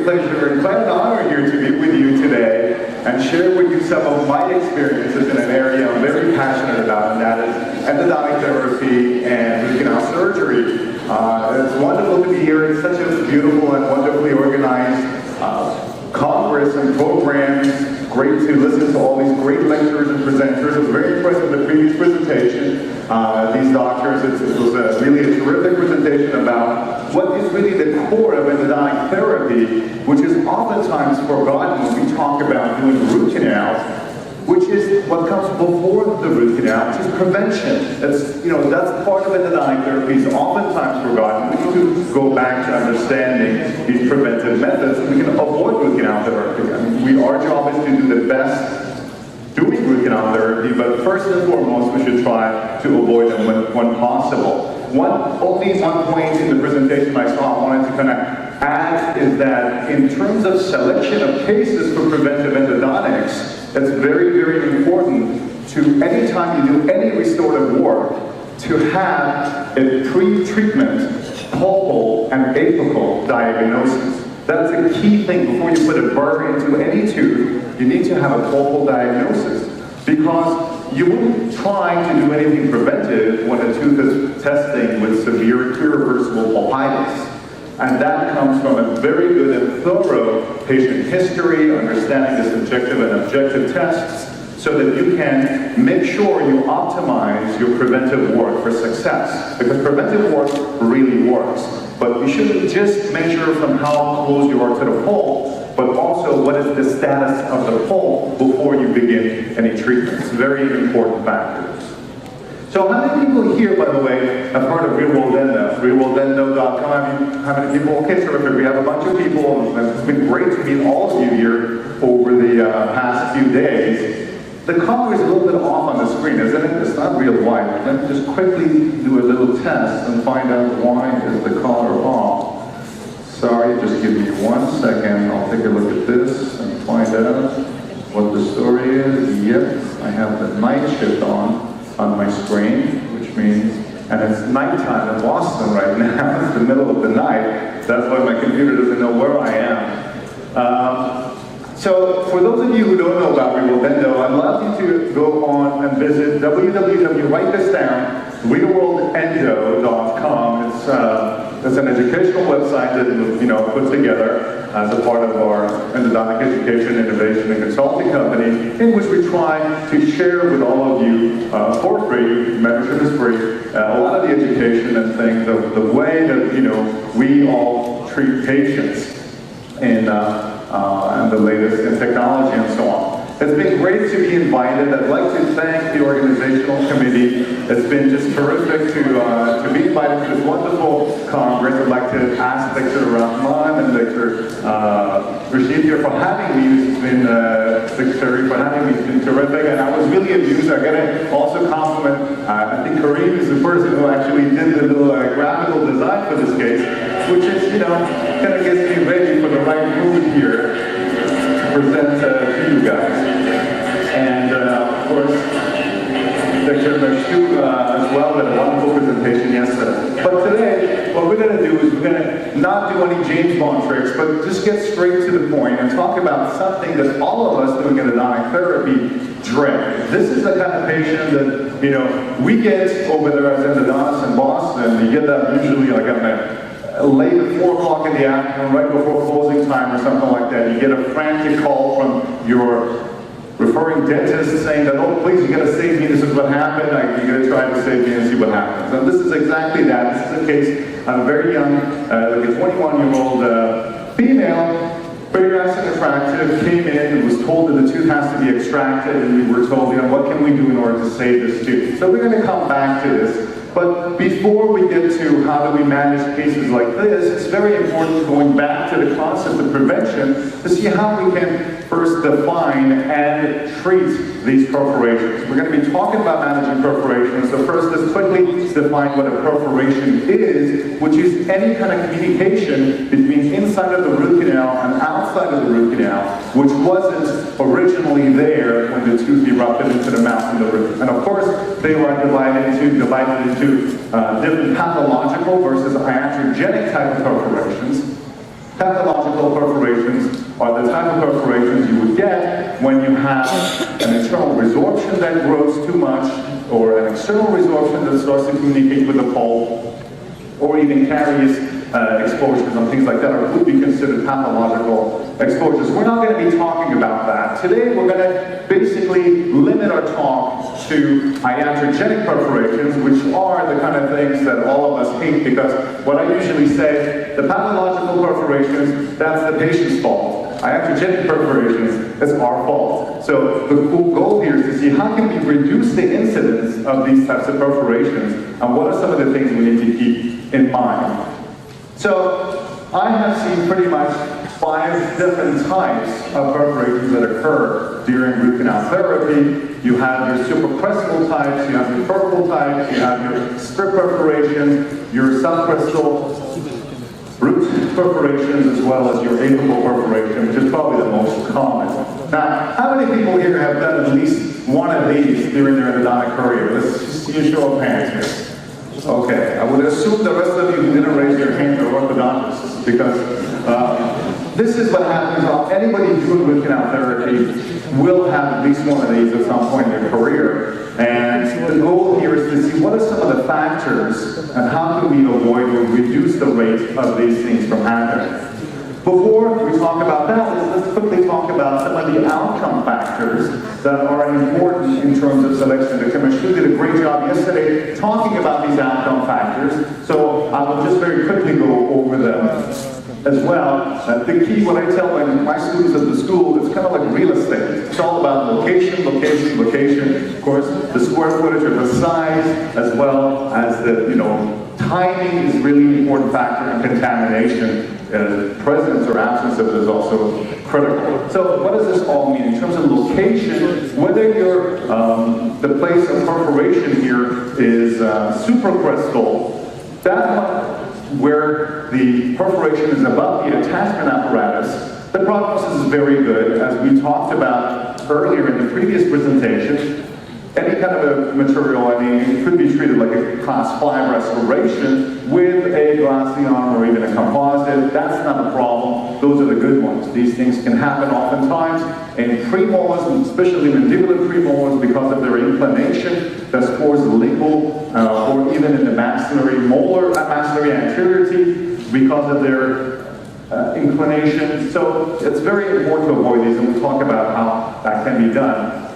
great pleasure and quite an honor here to be with you today and share with you some of my experiences in an area I'm very passionate about, and that is endodontic therapy and root canal surgery. It's wonderful to be here. It's such a beautiful and wonderfully organized congress and programs. Great to listen to all these great lecturers and presenters. I was very impressed with the previous presentation. These doctors, it was really a terrific presentation about what is really the core of endodontic therapy, which is oftentimes forgotten when we talk about doing root canals, which is what comes before the root canal, which is prevention. That's part of endodontic therapy is oftentimes forgotten. We need to go back to understanding these preventive methods, and we can avoid root canal therapy. I mean, our job is to do the best doing root canal therapy, but first and foremost, we should try to avoid them when possible. Only one point in the presentation I saw I wanted to kind of add is that in terms of selection of cases for preventive endodontics, it's very, very important to, anytime you do any restorative work, to have a pre-treatment pulpal and apical diagnosis. That's a key thing. Before you put a burr into any tooth, you need to have a pulpal diagnosis, because you wouldn't try to do anything preventive when a tooth is testing with severe irreversible pulpitis. And that comes from a very good and thorough patient history, understanding the subjective and objective tests, so that you can make sure you optimize your preventive work for success. Because preventive work really works. But you shouldn't just measure from how close you are to the pulp, but also what is the status of the pulp before you begin any treatment. It's a very important factor. So how many people here, by the way, have heard of Real World Endo? RealWorldEndo.com. How many people? Okay, terrific. We have a bunch of people, and it's been great to meet all of you here over the past few days. The color is a little bit off on the screen, isn't it? It's not real white. Let me just quickly do a little test and find out why is the color off. Sorry, just give me 1 second. I'll take a look at this and find out what the story is. Yep, I have the night shift on my screen, which means, and it's nighttime in Boston right now. It's the middle of the night. That's why my computer doesn't know where I am. So for those of you who don't know about Real World Endo, I'd love you to go on and visit write this down, realworldendo.com. It's an educational website that we put together as a part of our endodontic education, innovation, and consulting company, in which we try to share with all of you for free, membership is free, a lot of the education and things, the way that we all treat patients and the latest in technology and so on. It's been great to be invited. I'd like to thank the organizational committee. It's been just terrific to be invited to this wonderful congress. I'd like to ask Dr. Rahman and Dr. Rashid here for having me. It's been, Secretary, for having me. It's been terrific, and I was really amused. I'm going to also compliment, I think Kareem is the person who actually did the little graphical design for this case, which is, kind of gets me ready for the right mood here to present to you guys. And of course, Dr. Mashu as well had a wonderful presentation yesterday. But today, what we're going to do is we're going to not do any James Bond tricks, but just get straight to the point and talk about something that all of us doing endodontic therapy dread. This is the kind of patient that, we get over there as endodontists in Boston. You get that usually like late at 4 o'clock in the afternoon, right before closing time or something like that. You get a frantic call from your referring dentist saying that, oh, please, you got to save me, this is what happened, you got to try to save me and see what happens. And this is exactly that. This is a case of a very young, like a 21-year-old female, very nice and attractive, came in and was told that the tooth has to be extracted, and we were told, what can we do in order to save this tooth? So we're going to come back to this. But before we get to how do we manage cases like this, it's very important going back to the concept of prevention to see how we can first define and treat these perforations. We're going to be talking about managing perforations, so first let's quickly define what a perforation is, which is any kind of communication between inside of the root canal and outside of the root canal, which wasn't originally there when the tooth erupted into the mouth and the root. And of course, they were divided into different pathological versus iatrogenic type of perforations. Pathological perforations are the type of perforations you would get when you have an internal resorption that grows too much, or an external resorption that starts to communicate with the pulp, or even carries exposures and things like that, or would be considered pathological exposures. We're not going to be talking about that. Today we're going to basically limit our talk to iatrogenic perforations, which are the kind of things that all of us hate, because what I usually say, the pathological perforations, that's the patient's fault. Iatrogenic perforations is our fault. So the goal here is to see how can we reduce the incidence of these types of perforations, and what are some of the things we need to keep in mind. So I have seen pretty much 5 different types of perforations that occur during root canal therapy. You have your supracrestal types, you have your purple types, you have your strip perforations, your subcrestal root perforations, as well as your apical perforation, which is probably the most common. Now, how many people here have done at least one of these during their endodontic career? Let's just see a show of hands here. Okay, I would assume the rest of you who didn't raise your hand are orthodontists, because this is what happens. Anybody doing root canal therapy will have at least one of these at some point in their career. And the goal here is to see what are some of the factors and how can we avoid or reduce the rate of these things from happening. Before we talk about that, let's quickly talk about some of the outcome factors that are important in terms of selection. The commissioner did a great job yesterday talking about these outcome factors, so I will just very quickly go over them as well. The key, what I tell my students at the school, it's kind of like real estate. It's all about location, location, location. Of course, the square footage or the size, as well as the, timing is really an important factor, in contamination. Presence or absence of it is also critical. So what does this all mean in terms of location? Whether you're, the place of perforation here is supracrestal, that one where the perforation is above the attachment apparatus, the prognosis is very good. As we talked about earlier in the previous presentation, any kind of a material, it could be treated like a class 5 restoration with a glaceon or even a composite. That's not a problem. Those are the good ones. These things can happen oftentimes in premolars, and especially mandibular premolars, because of their inclination that's towards the lingual, or even in the maxillary molar, maxillary anterior teeth, because of their inclination. So it's very important to avoid these, and we'll talk about how that can be done.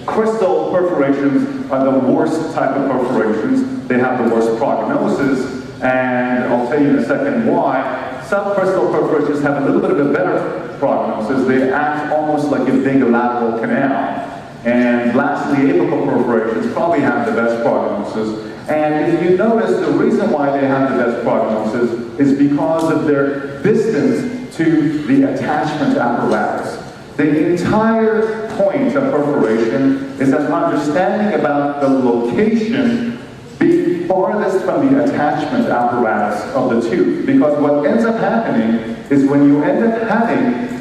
Crestal perforations are the worst type of perforations. They have the worst prognosis, and I'll tell you in a second why. Subcrestal perforations have a little bit of a better prognosis. They act almost like a big lateral canal. And lastly, apical perforations probably have the best prognosis. And if you notice, the reason why they have the best prognosis is because of their distance to the attachment apparatus. The entire point of perforation is an understanding about the location being farthest from the attachment apparatus of the tooth. Because what ends up happening is when you end up having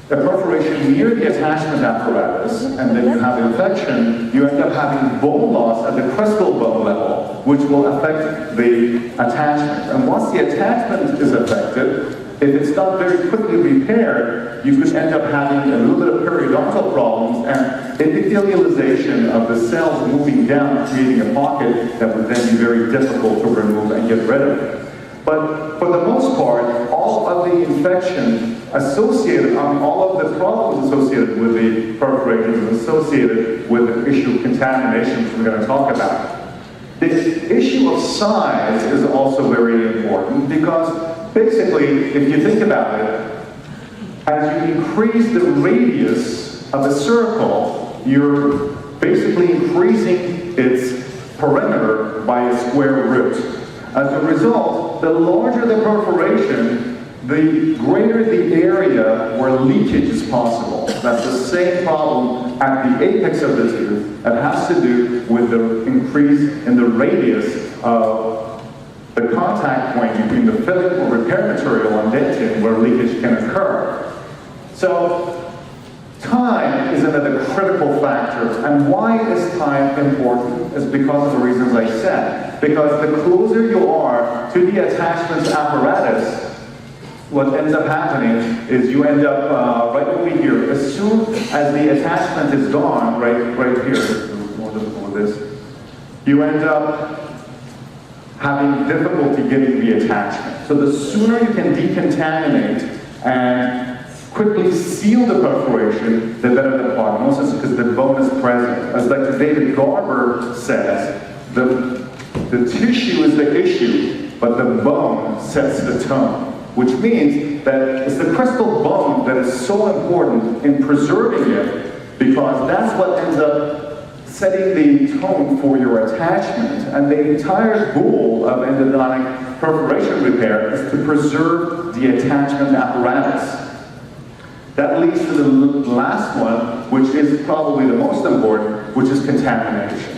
a perforation near the attachment apparatus, and then you have infection, you end up having bone loss at the crestal bone level, which will affect the attachment. And once the attachment is affected, if it's not very quickly repaired, you could end up having a little bit of periodontal problems and epithelialization of the cells moving down, creating a pocket that would then be very difficult to remove and get rid of. But for the most part, all of the infection associated, all of the problems associated with the perforations is associated with the issue of contamination, which we're going to talk about. The issue of size is also very important, because basically, if you think about it, as you increase the radius of a circle, you're basically increasing its perimeter by a square root. As a result, the larger the perforation, the greater the area where leakage is possible. That's the same problem at the apex of the tooth that has to do with the increase in the radius of the contact point between the filling or repair material and dentin where leakage can occur. So time is another critical factor. And why is time important? Is because of the reasons I said. Because the closer you are to the attachment apparatus, what ends up happening is you end up right over here. As soon as the attachment is gone, right here, more than this, you end up having difficulty getting the attachment. So the sooner you can decontaminate and quickly seal the perforation, the better the prognosis, because the bone is present. As Dr. David Garber says, the tissue is the issue, but the bone sets the tone, which means that it's the crystal bone that is so important in preserving it, because that's what ends up setting the tone for your attachment. And the entire goal of endodontic perforation repair is to preserve the attachment apparatus. That leads to the last one, which is probably the most important, which is contamination.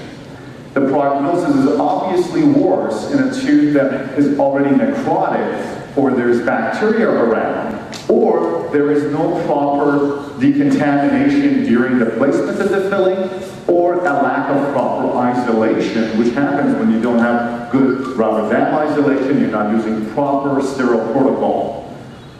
The prognosis is obviously worse in a tooth that is already necrotic, or there's bacteria around, or there is no proper decontamination during the placement of the filling, or a lack of proper isolation, which happens when you don't have good rubber dam isolation, you're not using proper sterile protocol.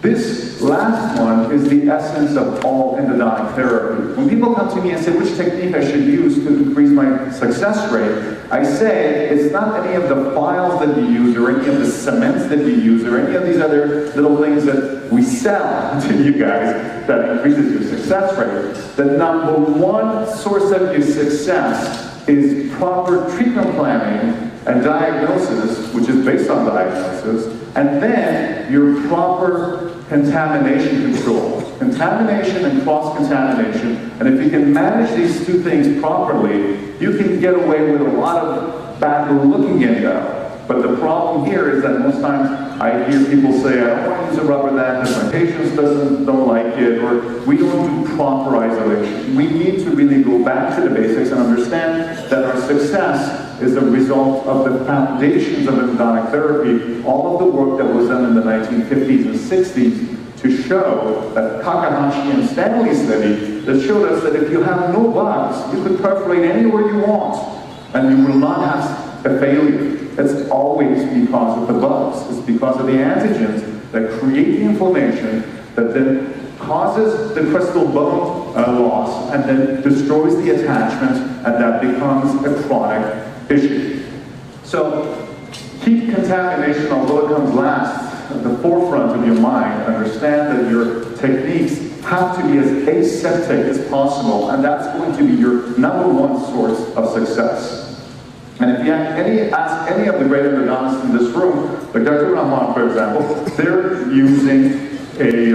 This last one is the essence of all endodontic therapy. When people come to me and say which technique I should use to increase my success rate, I say it's not any of the files that you use or any of the cements that you use or any of these other little things that we sell to you guys that increases your success rate. The number one source of your success is proper treatment planning and diagnosis, which is based on diagnosis, and then your proper contamination control. Contamination and cross-contamination, and if you can manage these two things properly, you can get away with a lot of bad-looking endo. But the problem here is that most times I hear people say, I don't want to use a rubber dam because my patients don't like it, or we don't do proper isolation. We need to really go back to the basics and understand that our success is a result of the foundations of endodontic therapy, all of the work that was done in the 1950s and 60s to show that Takahashi and Stanley study that showed us that if you have no bugs, you could perforate anywhere you want, and you will not have a failure. It's always because of the bugs. It's because of the antigens that create the inflammation that then causes the crystal bone loss and then destroys the attachment, and that becomes a chronic issue. So keep contamination, although it comes last, at the forefront of your mind. Understand that your techniques have to be as aseptic as possible, and that's going to be your number one source of success. And if you ask any of the great endodontists in this room, like Dr. Rahman, for example, they're using a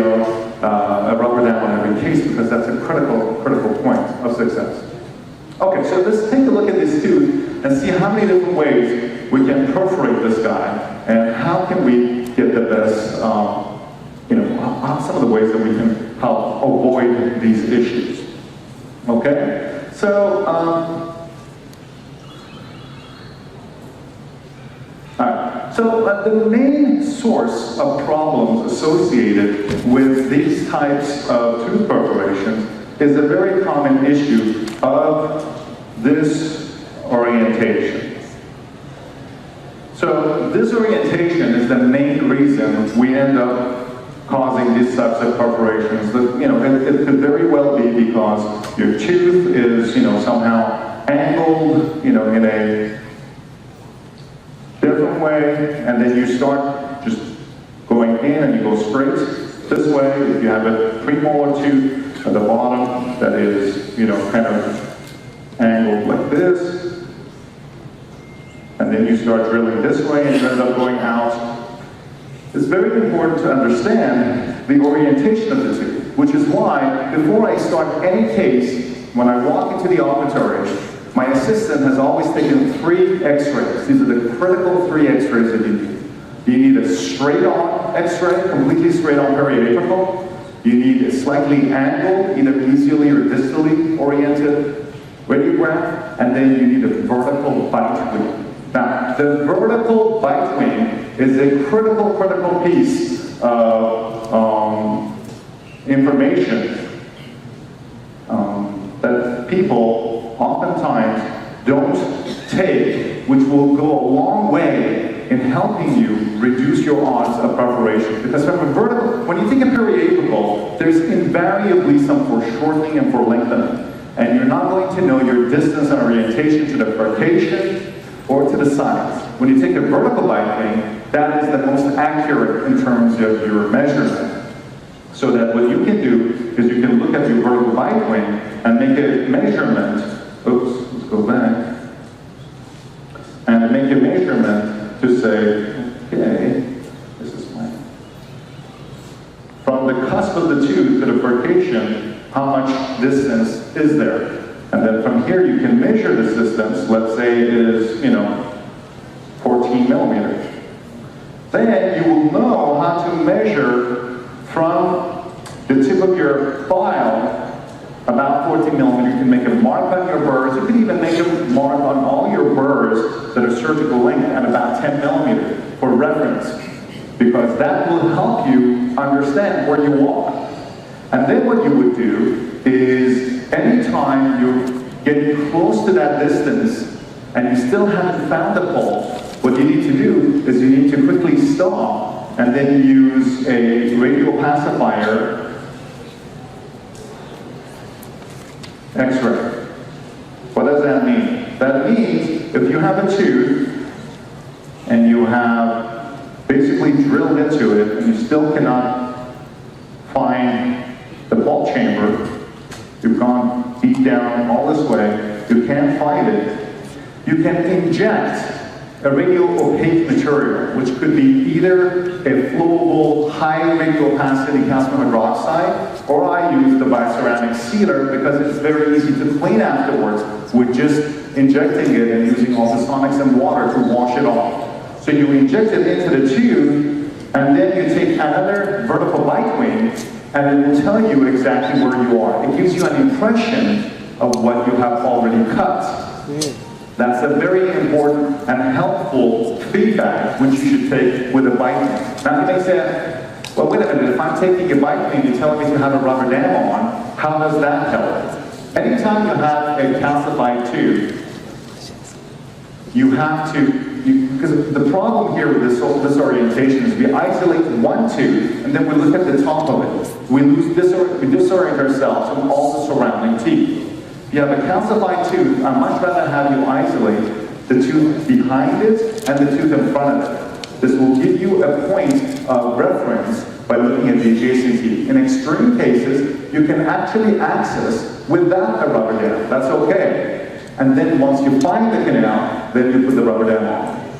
rubber dam on every case because that's a critical point of success. Okay, so let's take a look at this tooth and see how many different ways we can perforate this guy, and how can we get the best, some of the ways that we can help avoid these issues. Okay, so. So the main source of problems associated with these types of tooth perforations is a very common issue of this orientation. So this orientation is the main reason we end up causing these types of perforations. It could very well be because your tooth is, somehow angled, in a different way, and then you start just going in and you go straight this way. If you have a premolar tooth at the bottom that is, kind of angled like this, and then you start drilling this way and you end up going out. It's very important to understand the orientation of the tooth, which is why before I start any case, when I walk into the operatory, my assistant has always taken 3 x-rays. These are the critical 3 x-rays that you need. You need a straight-on x-ray, completely straight-on periapical. You need a slightly angled, either mesially or distally oriented radiograph, and then you need a vertical bite wing. Now, the vertical bite wing is a critical piece of information that people oftentimes don't take, which will go a long way in helping you reduce your odds of perforation. Because from a vertical, when you think of periapical, there's invariably some foreshortening and forelengthening. And you're not going to know your distance and orientation to the perforation or to the sides. When you take a vertical bite wing, that is the most accurate in terms of your measurement. So that what you can do is you can look at your vertical bite wing and make a measurement. Oops, let's go back. And make a measurement to say, okay, this is fine. From the cusp of the tooth to the perforation, how much distance is there? And then from here you can measure this distance. Let's say it is, 14 millimeters. Then you will know how to measure from the tip of your file about 14 millimeters. You can make a mark on your burrs. You can even make a mark on all your burrs that are surgical length at about 10 millimeters for reference, because that will help you understand where you are. And then what you would do is, anytime you're getting close to that distance and you still haven't found the pulse, what you need to do is you need to quickly stop and then use a radial pacifier X-ray. What does that mean? That means if you have a tooth and you have basically drilled into it and you still cannot find the pulp chamber, you've gone deep down all this way, you can't find it, you can inject a radial opaque material, which could be either a flowable high radial opacity calcium hydroxide, or I use the bioceramic sealer because it's very easy to clean afterwards with just injecting it and using ultrasonics and water to wash it off. So you inject it into the tube, and then you take another vertical bite wing, and it will tell you exactly where you are. It gives you an impression of what you have already cut. That's a very important and helpful feedback which you should take with a bite wing. Now you may say, well, wait a minute, if I'm taking a bite wing, you're telling me to have a rubber dam on, how does that help? Anytime you have a calcified tooth, you have to, because the problem here with this disorientation is we isolate one tooth and then we look at the top of it. We disorient ourselves from all the surrounding teeth. If you have a calcified tooth, I'd much rather have you isolate the tooth behind it and the tooth in front of it. This will give you a point of reference by looking at the adjacent teeth. In extreme cases, you can actually access without a rubber dam. That's okay. And then once you find the canal, then you put the rubber dam on.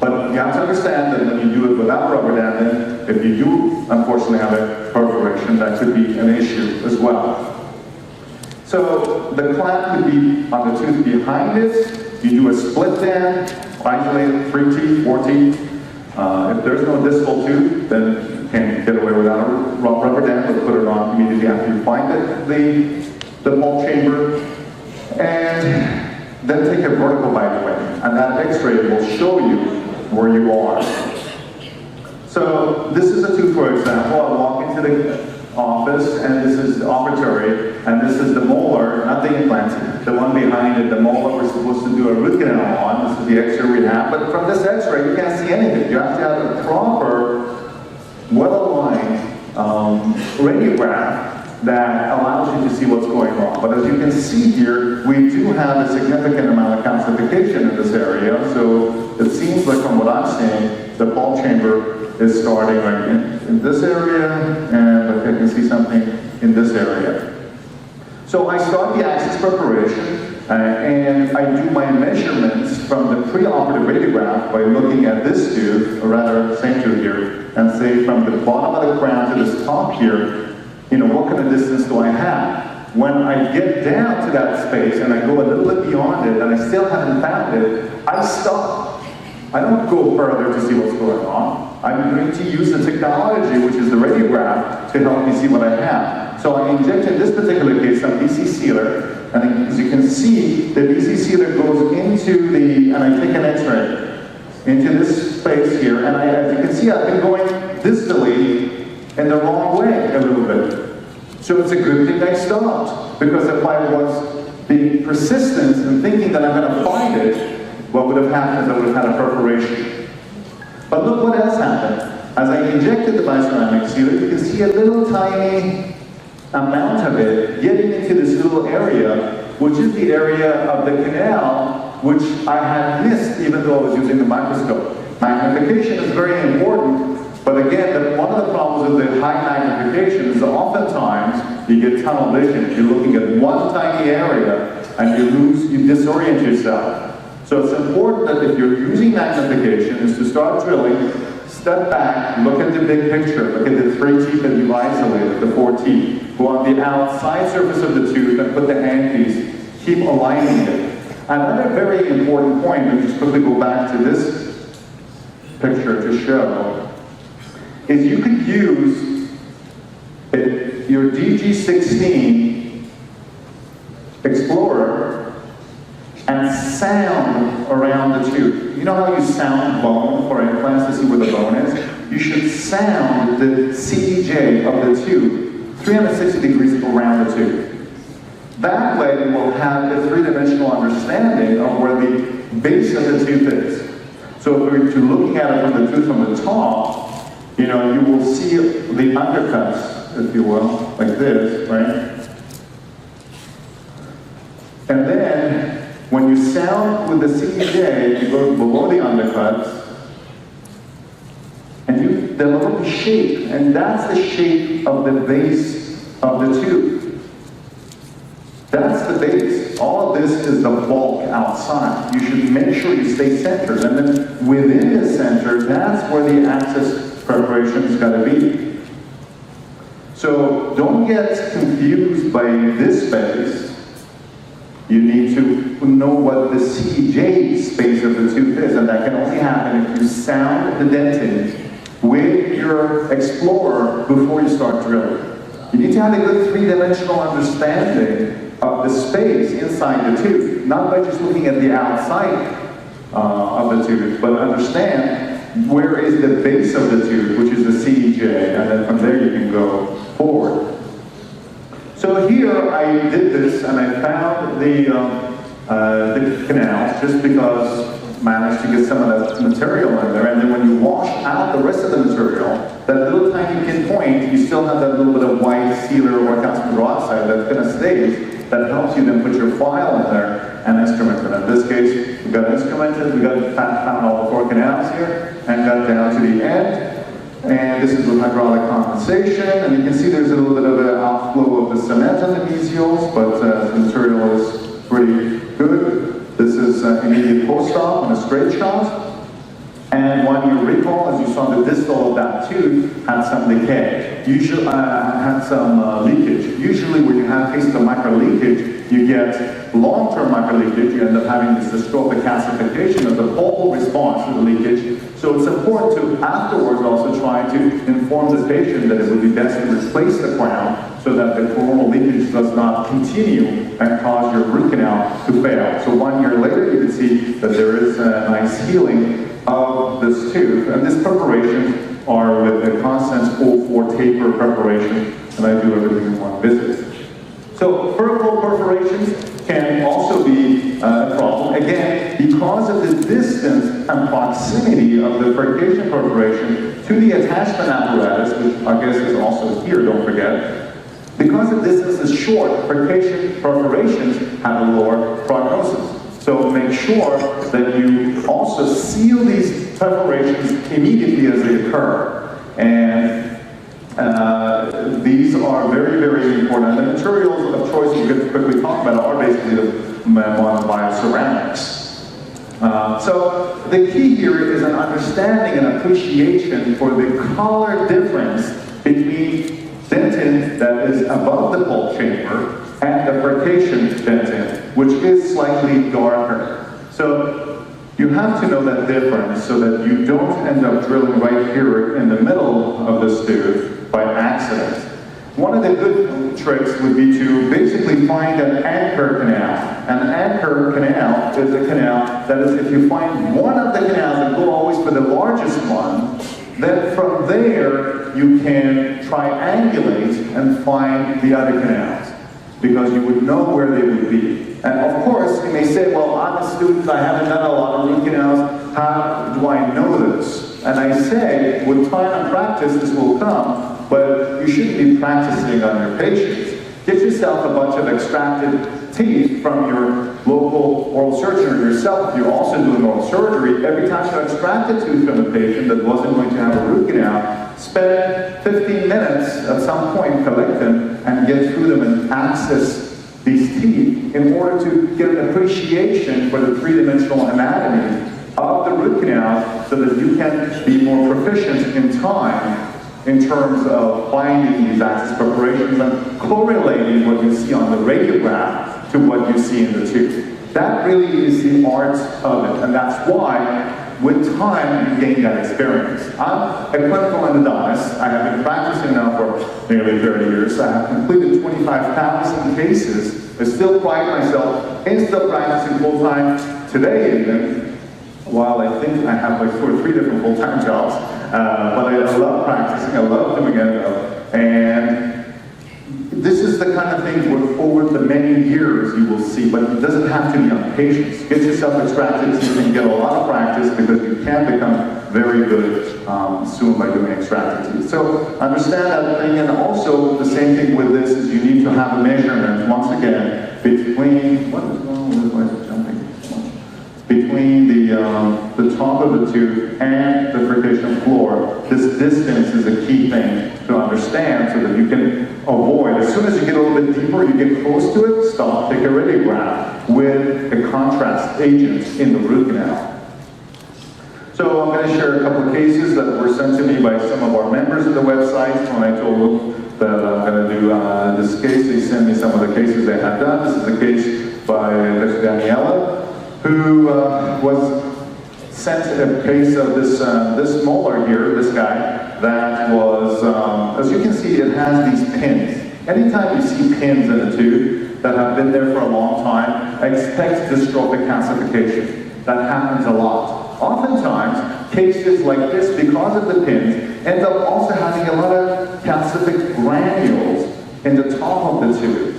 But you have to understand that when you do it without a rubber dam, then if you do unfortunately have a perforation, that could be an issue as well. So the clamp would be on the tooth behind it. You do a split dam, isolate 3 teeth, 4 teeth. If there's no distal tooth, then you can't get away without a rubber dam, but put it on immediately after you find the pulp chamber. And then take a vertical bite wing, and that X-ray will show you where you are. So this is a tooth, for example. I walk into the office, and this is the operatory, and this is the molar, not the implant. The one behind it, the molar we're supposed to do a root canal on. This is the X-ray we have, but from this X-ray you can't see anything. You have to have a proper, well-aligned radiograph that allows you to see what's going on. But as you can see here, we do have a significant amount of calcification in this area, so it seems like from what I'm seeing, the pulp chamber is starting right in this area, and I can see something in this area. So I start the axis preparation, and I do my measurements from the preoperative radiograph by looking at this tooth, or rather, same tooth here, and say from the bottom of the crown to this top here, what kind of distance do I have? When I get down to that space and I go a little bit beyond it and I still haven't found it, I stop. I don't go further to see what's going on. I'm going to use the technology, which is the radiograph, to help me see what I have. So I inject in this particular case some BC sealer, and as you can see, the BC sealer goes into the, and I take an X-ray into this space here, and as you can see, I've been going distally in the wrong way a little bit. So it's a good thing I stopped, because if I was being persistent and thinking that I'm going to find it, what would have happened is I would have had a perforation. But look what else happened. As I injected the bioceramic sealer, you can see a little tiny amount of it getting into this little area, which is the area of the canal, which I had missed even though I was using the microscope. Magnification is very important, but again, one of the problems with the high magnification is that oftentimes you get tunnel vision. You're looking at one tiny area and you disorient yourself. So it's important that if you're using magnification is to start drilling, step back, look at the big picture, look at the 3 teeth that you've isolated, the 4 teeth. Go on the outside surface of the tooth and put the handpiece. Keep aligning it. Another very important point, let me just quickly go back to this picture to show, is you could use your DG16 Explorer and sound around the tooth. You know how you sound bone for implants to see where the bone is? You should sound the CEJ of the tooth 360 degrees around the tooth. That way you will have a 3-dimensional understanding of where the base of the tooth is. So if you're looking at it from the tooth from the top, you will see the undercuts, if you will, like this, right? And then when you sound with the CEJ, you go below the undercuts, and you develop a shape, and that's the shape of the base of the tooth. That's the base. All of this is the bulk outside. You should make sure you stay centered, and then within the center, that's where the axis preparation is going to be. So don't get confused by this space. You need to know what the CJ space of the tooth is, and that can only happen if you sound the dentin with your Explorer before you start drilling. You need to have a good 3-dimensional understanding of the space inside the tooth, not by just looking at the outside of the tooth, but understand where is the base of the tooth, which is the CJ, and then from there you can go forward. So here I did this, and I found the canals just because I managed to get some of that material in there. And then when you wash out the rest of the material, that little tiny pinpoint, you still have that little bit of white sealer or calcium hydroxide that's going to stay. That helps you then put your file in there and instrument it. In this case, we got instrumented, we got found all the 4 canals here, and got down to the end. And this is with hydraulic compensation, and you can see there's a little bit of an outflow of the cement on the mesials, but the material is pretty good. This is immediate post-op on a straight shot. And 1 year recall, as you saw, the distal of that tooth had some decay. Usually, had some leakage. Usually when you have cases of micro-leakage, you get long-term micro-leakage. You end up having this dystrophic calcification of the pulpal response to the leakage. So it's important to afterwards also try to inform the patient that it would be best to replace the crown so that the coronal leakage does not continue and cause your root canal to fail. So 1 year later, you can see that there is a nice healing of this tooth. And this preparation are with the Constance 04 taper preparation, and I do everything in 1 visit. So vertical perforations can also be a problem, again, because of the distance and proximity of the furcation perforation to the attachment apparatus, which I guess is also here, don't forget. Because the distance is short, furcation perforations have a lower prognosis. So make sure that you also seal these perforations immediately as they occur. And these are very, very important. And the materials of choice we're going to quickly talk about are basically the bioceramics. So the key here is an understanding and appreciation for the color difference between dentin that is above the pulp chamber and the furcation dentin, which is slightly darker. So you have to know that difference so that you don't end up drilling right here in the middle of this tooth by accident. One of the good tricks would be to basically find an anchor canal. An anchor canal is a canal that is, if you find one of the canals and go always for the largest one, then from there you can triangulate and find the other canals, because you would know where they would be. And of course, you may say, well, I'm a student, I haven't done a lot of root canals. how do I know this? And I say, with time and practice, this will come, but you shouldn't be practicing on your patients. Get yourself a bunch of extracted teeth from your local oral surgeon or yourself. If you're also doing oral surgery, every time you extract a tooth from a patient that wasn't going to have a root canal, spend 15 minutes at some point, collect them, and get through them and access these teeth in order to get an appreciation for the three-dimensional anatomy of the root canal so that you can be more proficient in time in terms of finding these access preparations and correlating what you see on the radiograph to what you see in the tooth. That really is the art of it, and that's why with time you gain that experience. I'm a clinical endodontist. I have been practicing now for nearly 30 years. I have completed 25,000 cases. I still pride myself in still practicing full-time today even, while I think I have like 2 or 3 different full-time jobs. But I love practicing, I love doing it, and this is the kind of thing where over the many years you will see, but it doesn't have to be on patients. Get yourself extracted so you can get a lot of practice because you can become very good soon by doing extracted teeth. So understand that thing, and also the same thing with this is you need to have a measurement, once again, between, what is wrong with my jumping? Between the top of the tooth and the frication floor. This distance is a key thing to understand so that you can avoid. As soon as you get a little bit deeper, you get close to it, stop, take a radiograph with a contrast agent in the root canal. So I'm going to share a couple of cases that were sent to me by some of our members of the website. When I told them that I'm going to do this case, they sent me some of the cases they had done. This is a case by Daniela, who was sent a case of this molar here, this guy, that was, as you can see, it has these pins. Anytime you see pins in a tooth that have been there for a long time, expect dystrophic calcification. That happens a lot. Oftentimes, cases like this, because of the pins, end up also having a lot of calcific granules in the top of the tooth.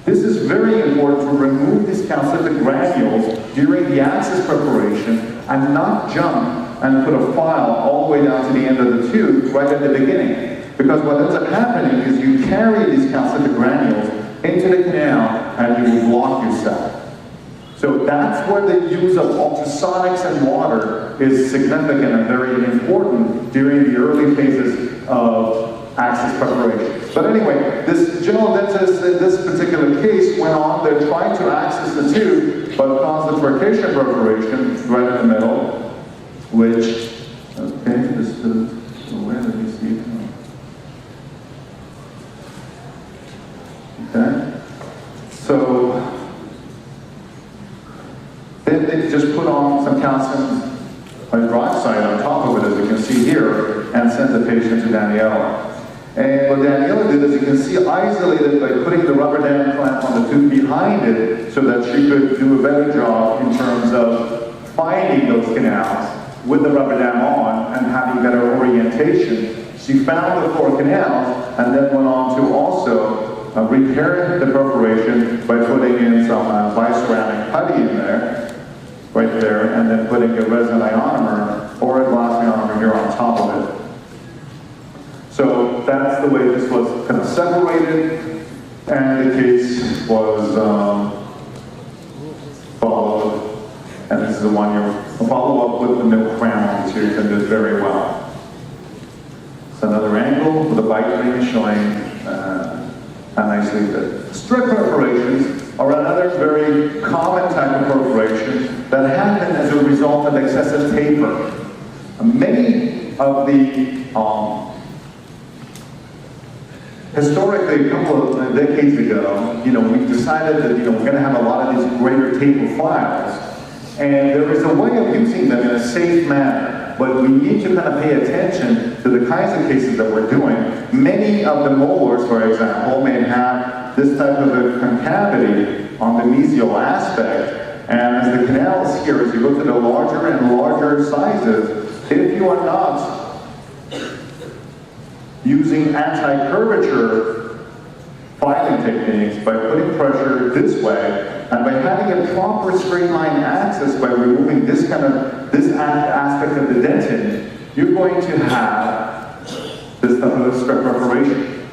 This is very important to remove these calcific granules during the access preparation and not jump and put a file all the way down to the end of the tooth right at the beginning. Because what ends up happening is you carry these calcific granules into the canal and you will block yourself. So that's where the use of ultrasonics and water is significant and very important during the early phases of access preparation. But anyway, this general dentist in this particular case went on, they're trying to access the tooth, but caused the frication perforation right in the middle, which, okay, this is, where did you see it? Okay, so then they just put on some calcium hydroxide on top of it, as you can see here, and sent the patient to Daniela. And what Daniela did, as you can see, isolated by putting the rubber dam clamp on the tooth behind it so that she could do a better job in terms of finding those canals with the rubber dam on and having better orientation. She found the 4 canals and then went on to also repair the perforation by putting in some biceramic putty in there, right there, and then putting a resin ionomer or a glass ionomer here on top of it. So that's the way this was kind of separated, and the case was followed. And this is the one-year follow-up with the milk crown on the tooth, and did very well. It's another angle with a bite ring showing how nicely it did. Strip perforations are another very common type of perforation that happen as a result of excessive taper. Many of the historically, a couple of decades ago, we decided that, we're going to have a lot of these greater taper files, and there is a way of using them in a safe manner, but we need to kind of pay attention to the kinds of cases that we're doing. Many of the molars, for example, may have this type of a concavity on the mesial aspect, and as the canals here, as you go to the larger and larger sizes, if you are not using anti-curvature filing techniques by putting pressure this way, And by having a proper straight line access, by removing this aspect of the dentin, you're going to have this type of strip perforation.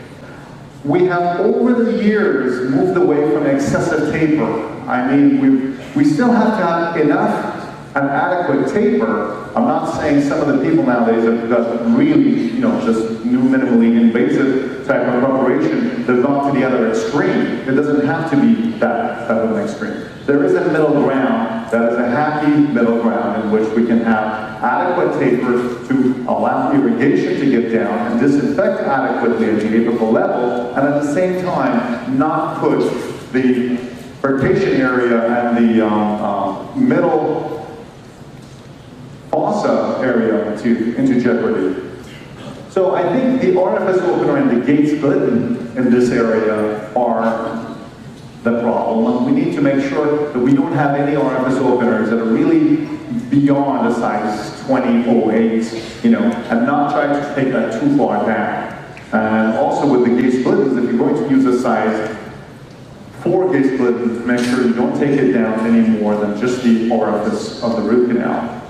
We have over the years moved away from excessive taper. I mean, we still have to have enough and adequate taper. I'm not saying some of the people nowadays have got really, just new minimally invasive type of preparation. They've gone to the other extreme. It doesn't have to be that type of an extreme. There is a middle ground that is a happy middle ground in which we can have adequate taper to allow irrigation to get down and disinfect adequately at the apical level, and at the same time not put the perforation area and the middle fossa area into jeopardy. So I think the orifice opener and the gate split in this area are the problem. We need to make sure that we don't have any orifice openers that are really beyond a size 20 or 8, and not try to take that too far down. And also with the gate splitters, if you're going to use a size 4 gate splitters, make sure you don't take it down any more than just the orifice of the root canal.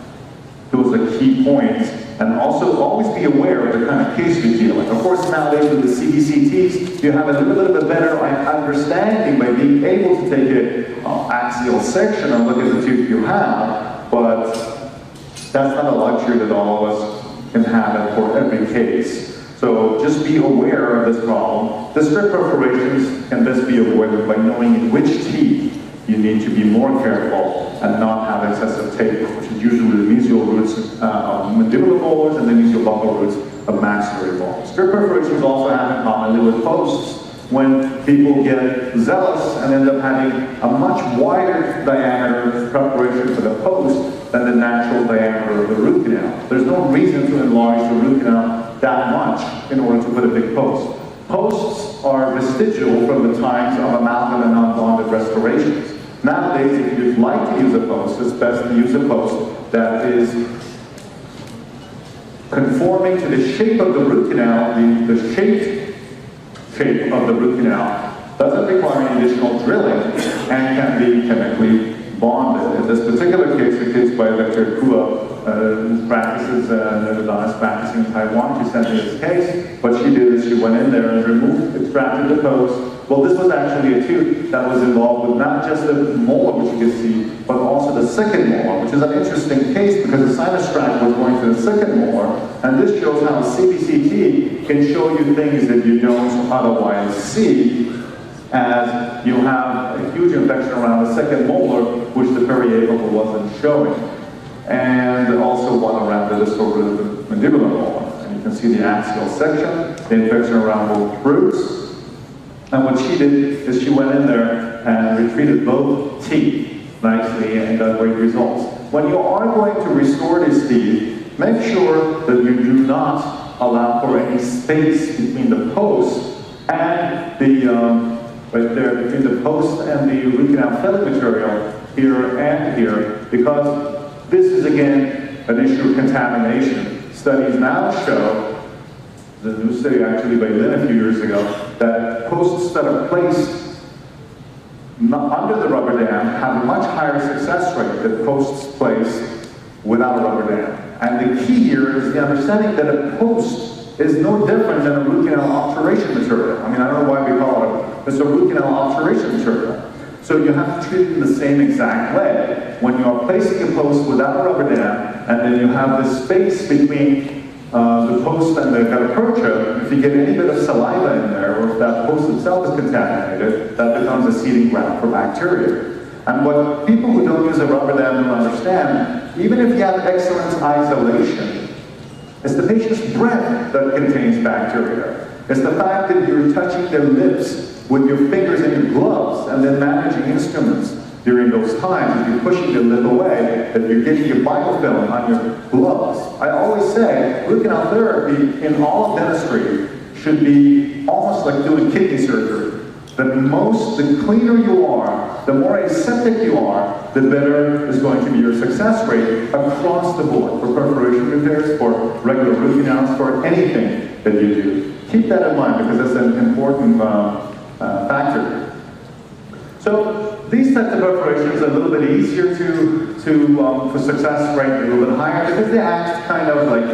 Those are key points. And also always be aware of the kind of case you're dealing with. Of course, nowadays with the CBCTs, you have a little bit of a better understanding by being able to take an axial section and look at the tooth you have, but that's not a luxury that all of us can have for every case. So just be aware of this problem. The strip perforations can best be avoided by knowing in which teeth you need to be more careful and not have excessive taper, which is usually the mesial roots of mandibular molars and the mesial buccal roots of maxillary molars. Strip perforations also happen commonly with posts when people get zealous and end up having a much wider diameter preparation for the post than the natural diameter of the root canal. There's no reason to enlarge the root canal that much in order to put a big post. Posts are vestigial from the times of amalgam and non-bonded restorations. Nowadays, if you'd like to use a post, it's best to use a post that is conforming to the shape of the root canal, the shaped shape of the root canal. Doesn't require any additional drilling and can be chemically bonded. In this particular case, the case by Dr. Kua, who practices endodontist practicing in Taiwan, she sent me this case. What she did is she went in there and removed, extracted the post. Well, this was actually a tooth that was involved with not just the molar, which you can see, but also the second molar, which is an interesting case because the sinus tract was going to the second molar, and this shows how CBCT can show you things that you don't otherwise see, as you have a huge infection around the second molar, which the periapical wasn't showing, and also one around the distal root of the mandibular molar. And you can see the axial section, the infection around both roots. And what she did is she went in there and retreated both teeth nicely and got great results. When you are going to restore these teeth, make sure that you do not allow for any space between the post and the right there, between the post and the root canal filling material here and here, because this is again an issue of contamination. Studies now show, the new study actually by Lynn a few years ago, that posts that are placed under the rubber dam have a much higher success rate than posts placed without a rubber dam. And the key here is the understanding that a post is no different than a root canal obturation material. I mean, I don't know why we call it, it's a root canal obturation material. So you have to treat it in the same exact way. When you are placing a post without a rubber dam, and then you have this space between the post and the gutta, if you get any bit of saliva in there, or if that post itself is contaminated, that becomes a seeding ground for bacteria. And what people who don't use a rubber dam don't understand, even if you have excellent isolation, it's the patient's breath that contains bacteria. It's the fact that you're touching their lips with your fingers and your gloves, and then managing instruments during those times, if you're pushing the lip away, that you're getting your biofilm on your gloves. I always say, root canal therapy in all of dentistry should be almost like doing kidney surgery. The cleaner you are, the more aseptic you are, the better is going to be your success rate across the board for perforation repairs, for regular root canals, for anything that you do. Keep that in mind because that's an important factor. So, these types of perforations are a little bit easier for success rate, a little bit higher, because they act kind of like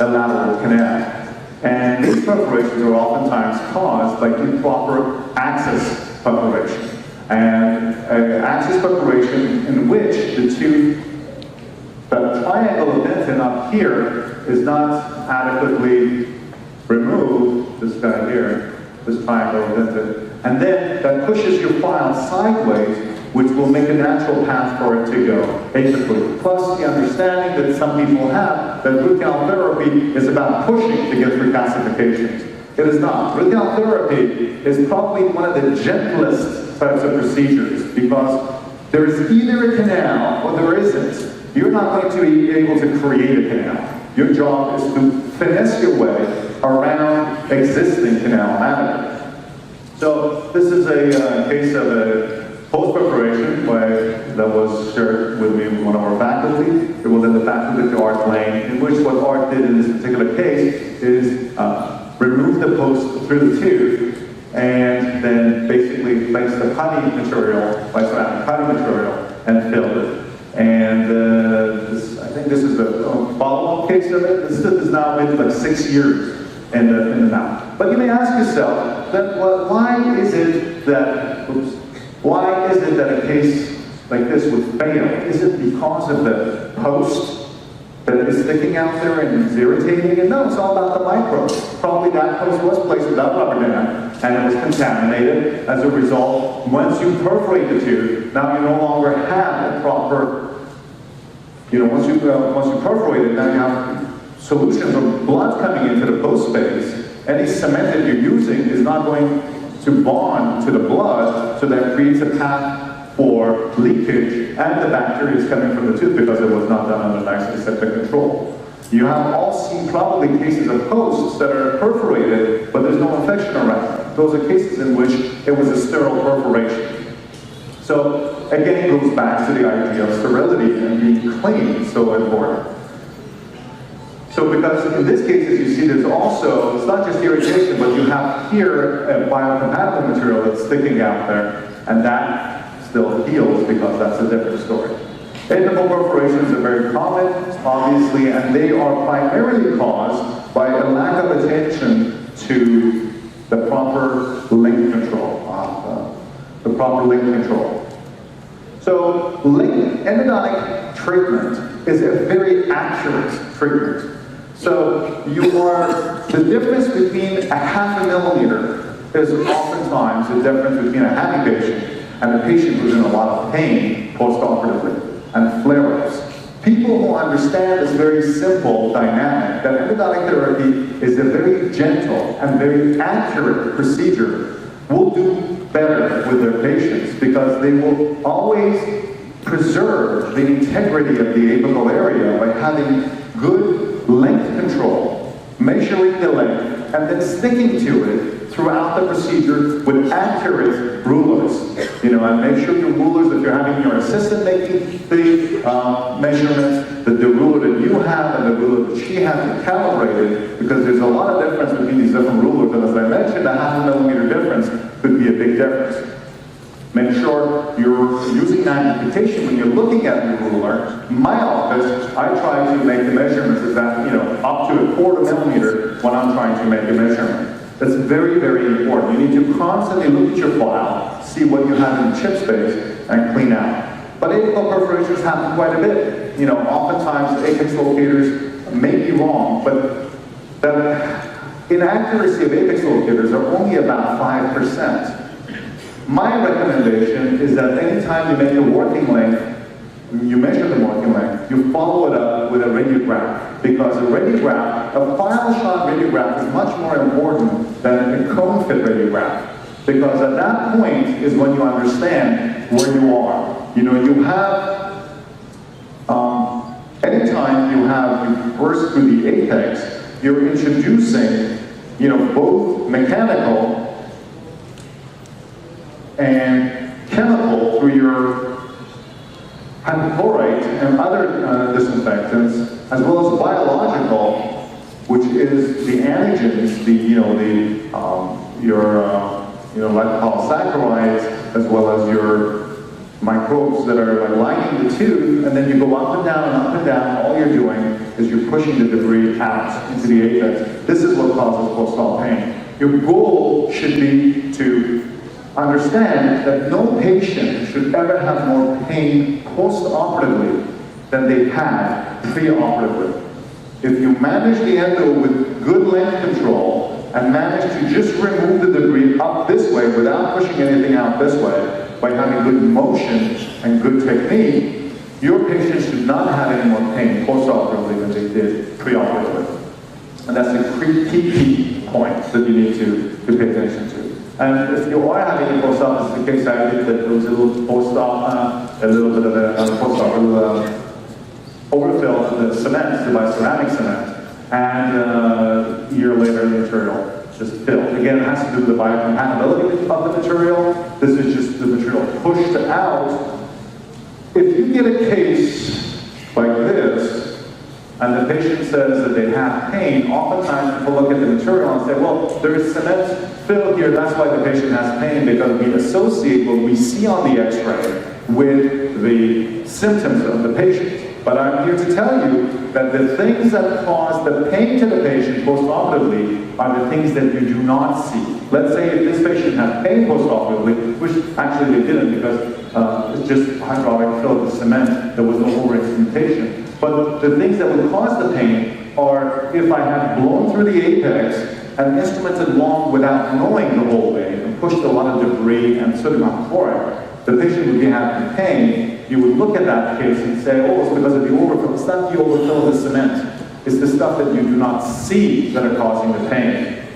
a lateral canal. And these perforations are oftentimes caused by improper axis perforation. And an axis perforation in which the triangle of dentin up here is not adequately removed, this guy here, this triangle of dentin, and then that pushes your file sideways, which will make a natural path for it to go apically. Plus the understanding that some people have that root canal therapy is about pushing to get through calcifications. It is not. Root canal therapy is probably one of the gentlest types of procedures because there is either a canal or there isn't. You're not going to be able to create a canal. Your job is to finesse your way around existing canal anatomy. So this is a case of a post-perforation that was shared with me with one of our faculty. It was in the faculty to Art Lane, in which what Art did in this particular case is remove the post through the tube and then basically place the putty material, ceramic putty material, and filled it. And I think this is the follow-up case of it. This is now maybe like 6 years in the mouth. But you may ask yourself, well, why is it that a case like this would fail? Is it because of the post that is sticking out there and is irritating? And no, it's all about the microbes. Probably that post was placed without rubber dam, and it was contaminated. As a result, once you perforate the tube, now you no longer have a proper, once you perforate it, now you have solutions of blood coming into the post space. Any cement that you're using is not going to bond to the blood, so that creates a path for leakage, and the bacteria is coming from the tooth because it was not done under nice aseptic control. You have all seen probably cases of posts that are perforated, but there's no infection around. Those are cases in which it was a sterile perforation. So again, it goes back to the idea of sterility and being clean, so important. So because in this case, as you see, there's also, it's not just irritation, but you have here a biocompatible material that's sticking out there, and that still heals because that's a different story. Apical perforations are very common, obviously, and they are primarily caused by a lack of attention to the proper link control. So endodontic treatment is a very accurate treatment. So the difference between a ½ millimeter is oftentimes the difference between a happy patient and a patient who's in a lot of pain post-operatively and flare-ups. People who understand this very simple dynamic, that endodontic therapy is a very gentle and very accurate procedure, will do better with their patients because they will always preserve the integrity of the apical area by having good length control, measuring the length, and then sticking to it throughout the procedure with accurate rulers. And make sure your rulers, if you're having your assistant making the measurements, that the ruler that you have and the ruler that she has are calibrated, because there's a lot of difference between these different rulers, and as I mentioned, a ½ millimeter difference could be a big difference. Make sure you're using that imputation when you're looking at your ruler. In my office, I try to make the measurements up to a ¼ millimeter when I'm trying to make a measurement. That's very, very important. You need to constantly look at your file, see what you have in the chip space, and clean out. But apical perforations happen quite a bit. Oftentimes the apex locators may be wrong, but the inaccuracy of apex locators are only about 5%. My recommendation is that anytime you make a working length, you measure the working length, you follow it up with a radiograph. Because a radiograph, a file shot radiograph is much more important than a cone fit radiograph. Because at that point is when you understand where you are. You have, anytime you burst through the apex, you're introducing, both mechanical and chemical through your hypochlorite and other disinfectants, as well as biological, which is the antigens, your lipopolysaccharides, as well as your microbes that are like lining the tooth, and then you go up and down and up and down. All you're doing is you're pushing the debris out into the apex. This is what causes post-op pain. Your goal should be to understand that no patient should ever have more pain post-operatively than they had pre-operatively. If you manage the endo with good length control and manage to just remove the debris up this way without pushing anything out this way, by having good motion and good technique, your patients should not have any more pain post-operatively than they did pre-operatively. And that's a key point that you need to pay attention to. And if you are having a post-op, as is the case I did, that there was a little post-op, a little bit of a post-op, a little overfill of the cement, by ceramic cement, and a year later the material just filled. Again, it has to do with the biocompatibility of the material. This is just the material pushed out. If you get a case like this, and the patient says that they have pain, oftentimes people look at the material and say, well, there is cement filled here, that's why the patient has pain, because we associate what we see on the x-ray with the symptoms of the patient. But I'm here to tell you that the things that cause the pain to the patient post-operatively are the things that you do not see. Let's say if this patient had pain post-operatively, which actually they didn't because it's just hydraulic fill with cement, there was no over-instrumentation. But the things that would cause the pain are if I had blown through the apex and instrumented long without knowing the whole way and pushed a lot of debris and sodium chloride, the patient would be having pain. You would look at that case and say, oh, it's because of the overfill. It's not the overfill of the cement. It's the stuff that you do not see that are causing the pain,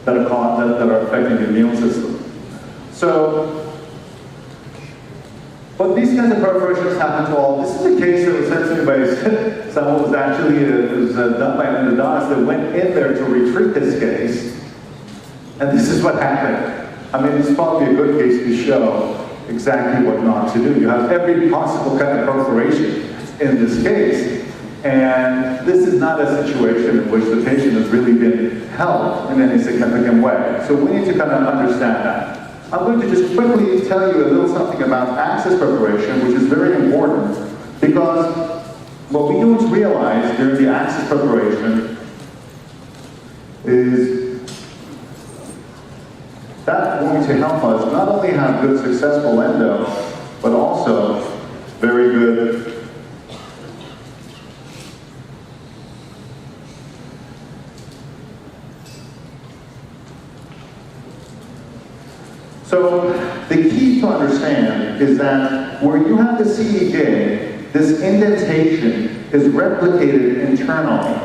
that are affecting the immune system. So, but these kinds of perforations happen to all. This is a case that was sent to me by someone who was actually done by an endodontist that went in there to retreat this case. And this is what happened. I mean, it's probably a good case to show exactly what not to do. You have every possible kind of perforation in this case, and this is not a situation in which the patient has really been helped in any significant way. So we need to kind of understand that. I'm going to just quickly tell you a little something about access preparation, which is very important, because what we don't realize during the access preparation is that's going to help us not only have good successful endo, but also very good So the key to understand is that where you have the CEJ, this indentation is replicated internally.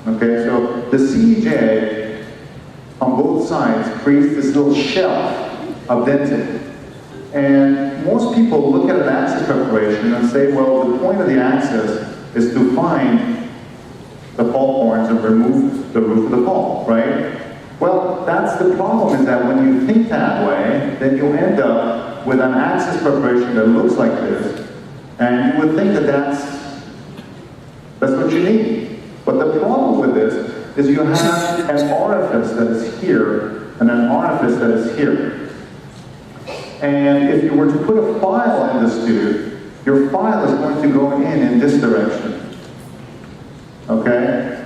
Okay, so the CEJ on both sides creates this little shelf of dentin. And most people look at an axis preparation and say, well, the point of the axis is to find the pulp horns and remove the roof of the pulp, right? Well, that's the problem, is that when you think that way, then you end up with an axis preparation that looks like this, and you would think that that's what you need. But the problem with this is you have an orifice that is here, and an orifice that is here. And if you were to put a file in this tube, your file is going to go in this direction. Okay?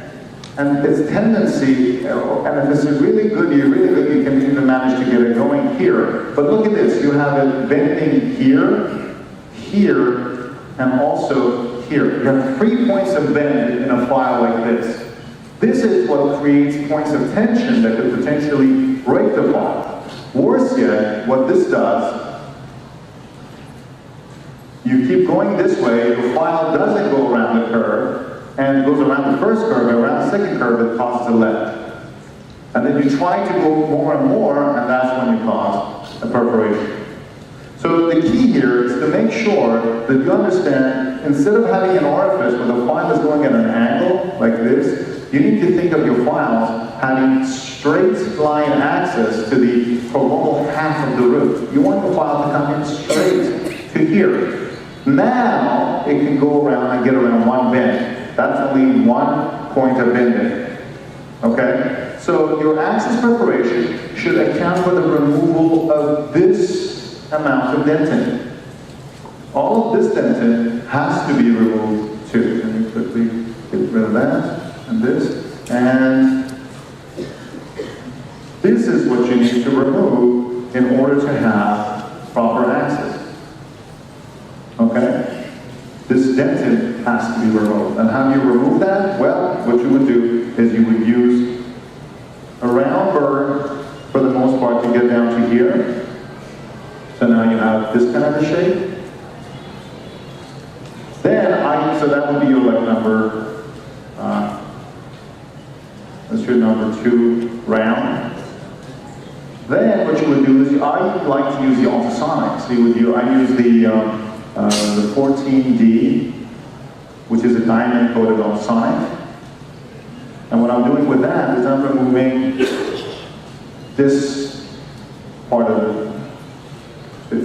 And its tendency, and if it's really good, you can even manage to get it going here. But look at this, you have it bending here, here, and also here. You have 3 points of bend in a file like this. This is what creates points of tension that could potentially break the file. Worse yet, what this does, you keep going this way, the file doesn't go around the curve, and it goes around the first curve, and around the second curve it causes a left. And then you try to go more and more, and that's when you cause a perforation. So the key here is to make sure that you understand, instead of having an orifice where the file is going at an angle, like this, you need to think of your files having straight line access to the coronal half of the root. You want the file to come in straight to here. Now, it can go around and get around one bend. That's only 1 point of bending. Okay? So your axis preparation should account for the removal of this amount of dentin. All of this dentin has to be removed too. Let me quickly get rid of that and this. And this is what you need to remove in order to have proper access. Okay? This dentin has to be removed. And how do you remove that? Well, what you would do is you would use a round burr for the most part to get down to here. So now you have this kind of a shape. Then so that would be your like number, that's your number 2 round. Then what you would do is, I like to use the ultrasonic. So I use the 14D, which is a diamond-coated ultrasonic. And what I'm doing with that is I'm removing this part of it.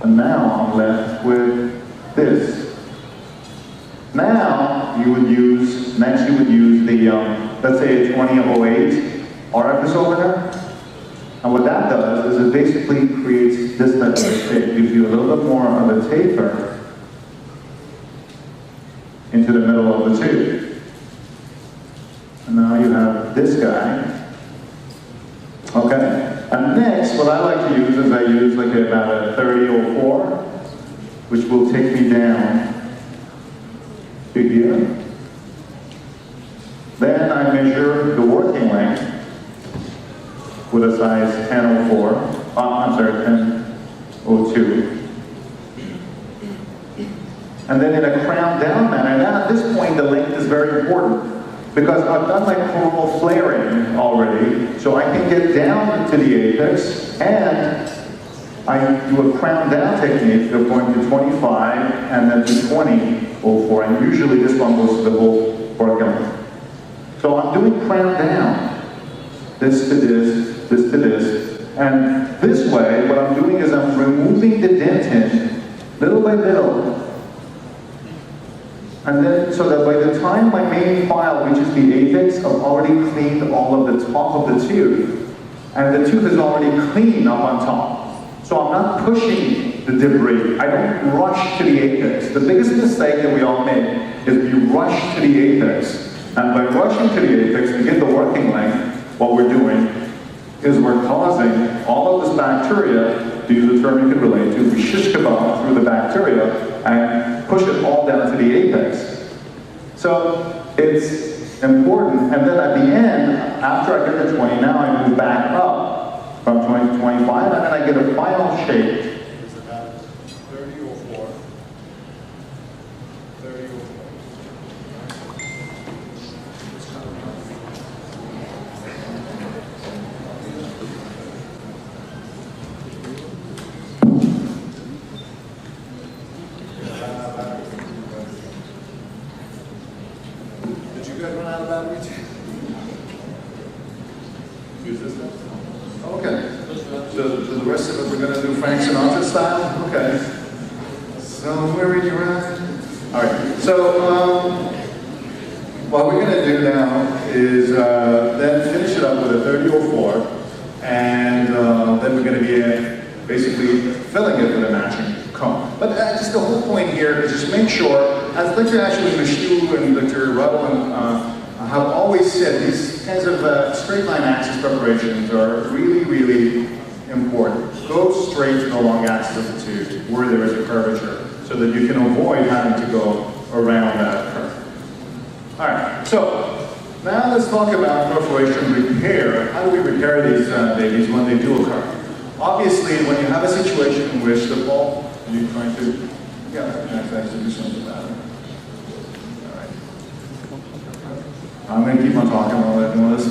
And now I'm left with this. Now you would use the, let's say a 2008 RF disorder. And what that does is it basically creates this type of shape, gives you a little bit more of a taper into the middle of the tube. And now you have this guy. Okay? And next, what I like to use is I use like about a 3004, which will take me down to here. Then I measure the working length with a size 1004, I'm sorry, 1002. And then in a crown down manner, now at this point the length is very important because I've done my coronal flaring already, so I can get down to the apex and I do a crown down technique of going to 25 and then to 2004, and usually this one goes to the whole working length. So I'm doing crown down, this to this, this to this, and this way what I'm doing is I'm removing the dentin little by little, and then so that by the time my main file reaches the apex, I've already cleaned all of the top of the tooth, and the tooth is already clean up on top. So I'm not pushing the debris. I don't rush to the apex. The biggest mistake that we all make is we rush to the apex. And by rushing to the apex and get the working length, what we're doing is we're causing all of this bacteria, to use a term you can relate to, we shish kebab through the bacteria and push it all down to the apex. So it's important. And then at the end, after I get to 20, now I move back up from 20 to 25, and then I get a final shape. It's about 3004. 3004. Did you guys run out of batteries? Use this one? Okay. So the rest of it we're going to do Frank Sinatra style? Okay. So where are you at? All right. So what we're going to do now is then finish it up with a 3004, and then we're going to be basically filling it with a matching comb. But just the whole point here is just make sure, as Dr. Ashley Mashtu and Dr. Ruddle and have always said, these kinds of straight line axis preparations are really, really important. Go straight to the long axis of the tooth where there is a curvature so that you can avoid having to go around that curve. All right, so now let's talk about perforation repair. How do we repair these babies when they do occur? Obviously, when you have a situation in which the ball, are you trying to, yeah, actually do something about it. I'm going to keep on talking while I'm doing this.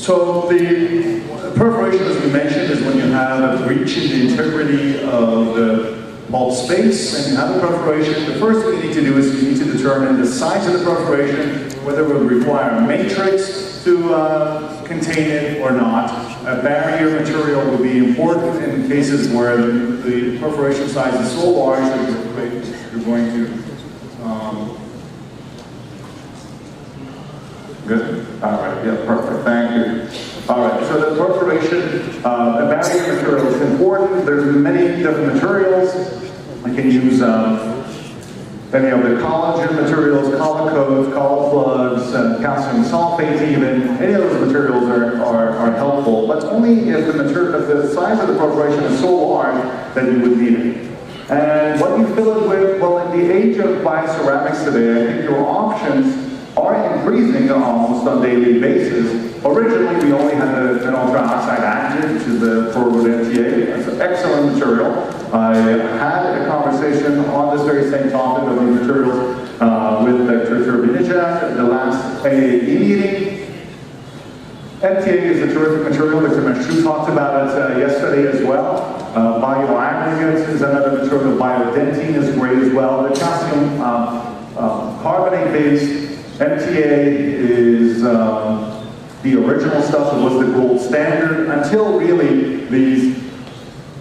So the perforation, as we mentioned, is when you have a breach in the integrity of the pulp space and you have a perforation. The first thing you need to do is you need to determine the size of the perforation, whether it would require a matrix to contain it or not. A barrier material would be important in cases where the perforation size is so large that you're going to Good? All right, yeah, perfect, thank you. All right, so the preparation of barrier material is important. There's many different materials. I can use any of the collagen materials, collar coats, collar plugs, calcium sulfate even. Any of those materials are helpful, but only if the size of the preparation is so large that you would need it. And what you fill it with, well, in the age of bioceramics today, I think your options are increasing almost on a daily basis. Originally, we only had an ultra-oxide active, which is the forward MTA. It's an excellent material. I had a conversation on this very same topic of these materials with Dr. Turbinija at the last AAE meeting. MTA is a terrific material. Dr. Meshu talked about it yesterday as well. Bioaggregates is another material. Biodentine is great as well. The calcium carbonate-based MTA is the original stuff. It was the gold standard until really these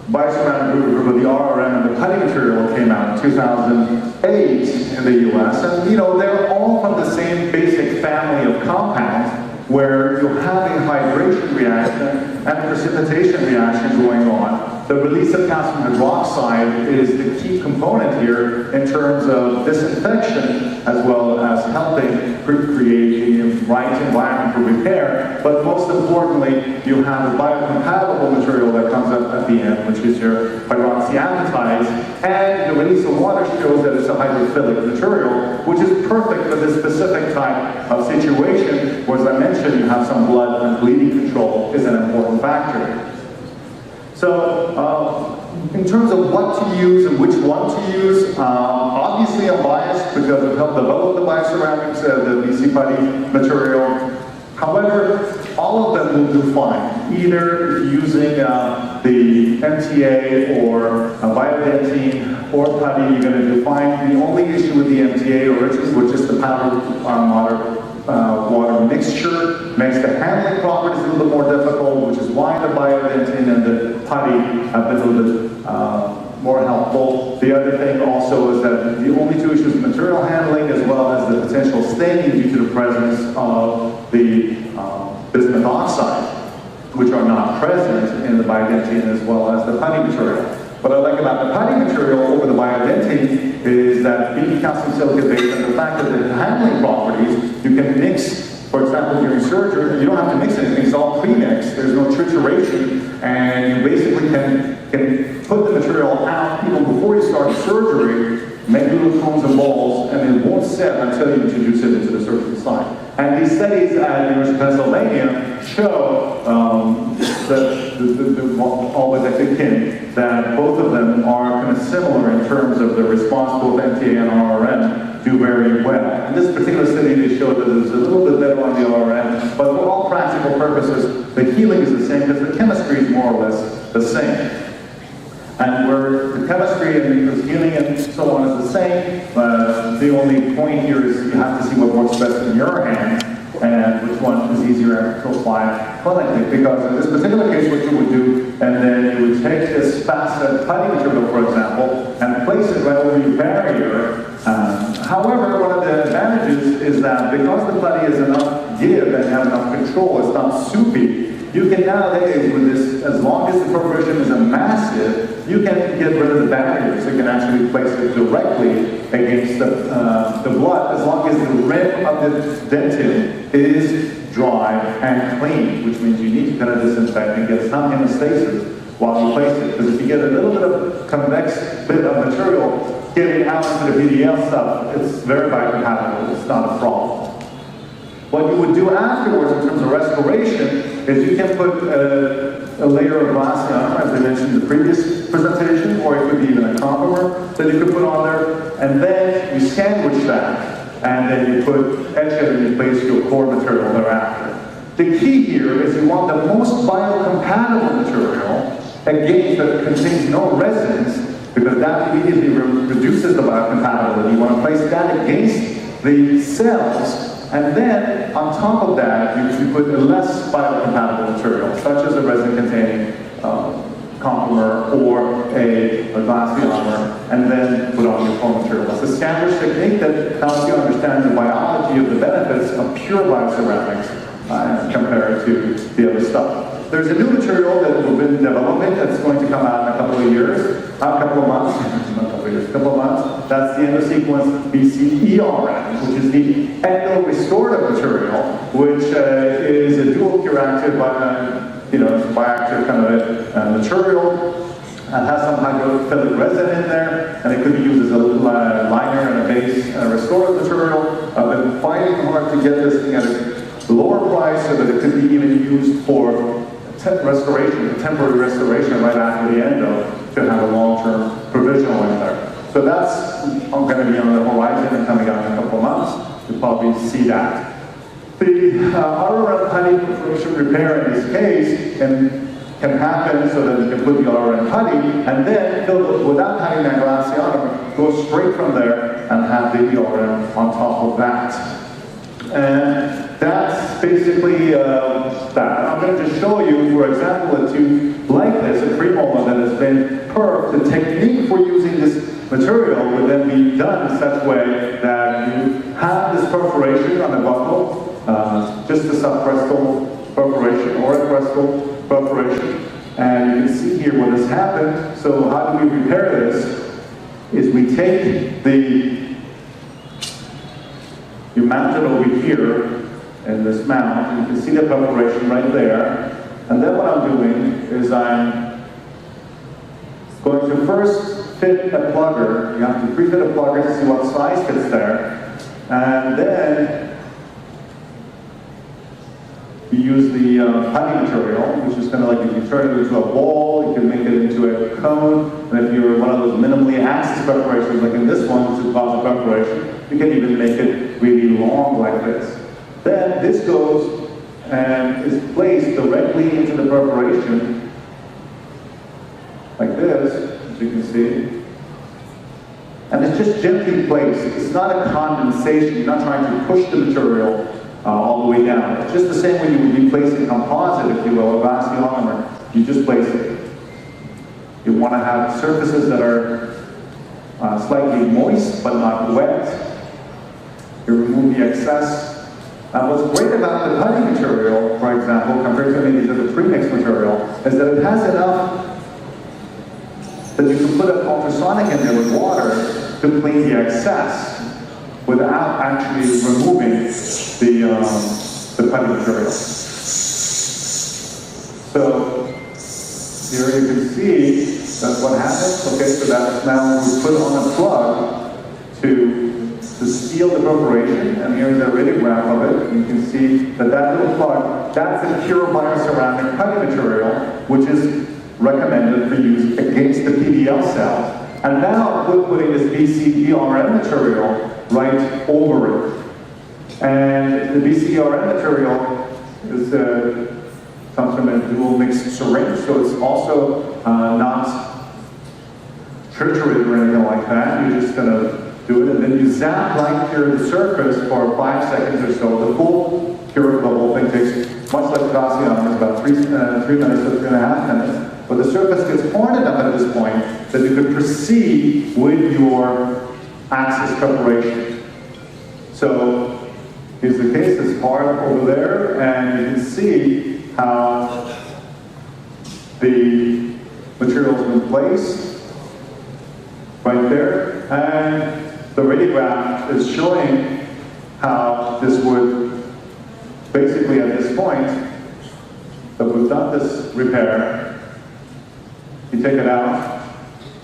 bioceramic group of the RRM and the putty material came out in 2008 in the US. And you know, they're all from the same basic family of compounds where you have a hydration reaction and a precipitation reaction going on. The release of calcium hydroxide is the key component here in terms of disinfection as well as helping create the right environment for repair. But most importantly, you have a biocompatible material that comes up at the end, which is your hydroxyapatites, and the release of water shows that it's a hydrophilic material, which is perfect for this specific type of situation, where, as I mentioned, you have some blood and bleeding control is an important factor. So, in terms of what to use and which one to use, obviously I'm biased because I've helped develop the bioceramics, the BC putty material. However, all of them will do fine. Either using the MTA or biodentine or putty, you're going to do fine. The only issue with the MTA originally was just the powder water mixture makes the handling properties a little bit more difficult, which is why the biodentine and the putty have been a little bit more helpful. The other thing also is that the only two issues, material handling as well as the potential staining due to the presence of the bismuth oxide, which are not present in the biodentine as well as the putty material. What I like about the putty material over the biodentine is that being calcium silicate based and the fact that the handling properties, you can mix, for example, during surgery, you don't have to mix anything, it's all pre-mixed, there's no trituration, and you basically can put the material out even before you start surgery, make little cones and balls, and it won't set until you introduce it into the surgical site. And these studies at the University of Pennsylvania show that both of them are kind of similar in terms of the response both MTA and RRM do very well. In this particular study, they showed that it's a little bit better on the RRM, but for all practical purposes, the healing is the same because the chemistry is more or less the same. And where the chemistry and the healing and so on is the same, the only point here is you have to see what works best in your hand and which one is easier to apply clinically. Because in this particular case, what you would do, and then you would take this facet putty material, for example, and place it right over your barrier. However, one of the advantages is that because the putty is enough give and have enough control, it's not soupy, you can nowadays, with this, as long as the perforation is massive, you can get rid of the barriers. You can actually place it directly against the blood, as long as the rim of the dentin is dry and clean, which means you need to kind of disinfect and get some hemostasis while you place it. Because if you get a little bit of convex bit of material getting out into the BDL stuff, it's very biocompatible. It's not a problem. What you would do afterwards in terms of restoration is you can put a layer of glass as I mentioned in the previous presentation, or it could be even a compomer that you could put on there, and then you sandwich that, and then you put etch it and you place your core material thereafter. The key here is you want the most biocompatible material, again, that contains no resins, because that immediately reduces the biocompatibility. You want to place that against the cells. And then, on top of that, you put a less biocompatible material, such as a resin-containing conformer or a glass ionomer, and then put on your foam material. It's a standard technique that helps you understand the biology of the benefits of pure bioceramics compared to the other stuff. There's a new material that we've been developing that's going to come out in a couple of years, a couple of months, not a couple of years, a couple of months. That's the endosequence BCERM, which is the endo-restorative material, which is a dual cure-active, bioactive kind of material. It has some hydrophilic resin in there, and it could be used as a liner and a base restorative material. I've been fighting hard to get this thing at a lower price so that it could be even used for restoration, temporary restoration right after the endo to have a long-term provisional in there. So that's going to be on the horizon and coming out in a couple of months. You'll probably see that. The RRM putty perforation repair in this case can happen so that you can put the RRM putty and then without having that glass ionomer, go straight from there and have the ERM on top of that. And that's basically that. I'm going to just show you, for example, a tube like this, a premolar that has been perfed. The technique for using this material would then be done in such a way that you have this perforation on the buckle, just a subcrestal perforation or a crestal perforation. And you can see here what has happened. So how do we repair this? Is we take you mount it over here in this mount. You can see the perforation right there. And then what I'm doing is I'm going to first fit a plugger. You have to pre-fit a plugger to see what size fits there. And then you use the putty material, which is kind of like if you turn it into a ball, you can make it into a cone. And if you're one of those minimally axis perforations, like in this one, which is positive perforation, you can even make it really long like this. Then this goes and is placed directly into the perforation, like this, as you can see. And it's just gently placed. It's not a condensation. You're not trying to push the material all the way down. It's just the same way you would be placing composite, if you will, a glass ionomer. You just place it. You want to have surfaces that are slightly moist but not wet. You remove the excess. What's great about the putty material, for example, compared to any of these other premix material, is that it has enough that you can put an ultrasonic in there with water to clean the excess without actually removing the putty material. So here you can see that's what happens. Okay, so that's now we put on a plug to seal the perforation, and here's a radiograph of it. You can see that little plug, that's a pure bioceramic putty material, which is recommended for use against the PDL cells. And now we're putting this BCERM material right over it. And the BCERM material comes from a dual mixed syringe, so it's also not triturated or anything like that. You're just going to do it, and then you zap light cure the surface for 5 seconds or so. The full cure of the whole thing takes much less Gaussian, it's about 3 minutes to 3.5 minutes. But the surface gets hard enough at this point that you can proceed with your axis preparation. So here's the case, it's hard over there, and you can see how the material's been placed right there. And the radiograph is showing how this would, basically at this point, that we've done this repair. You take it out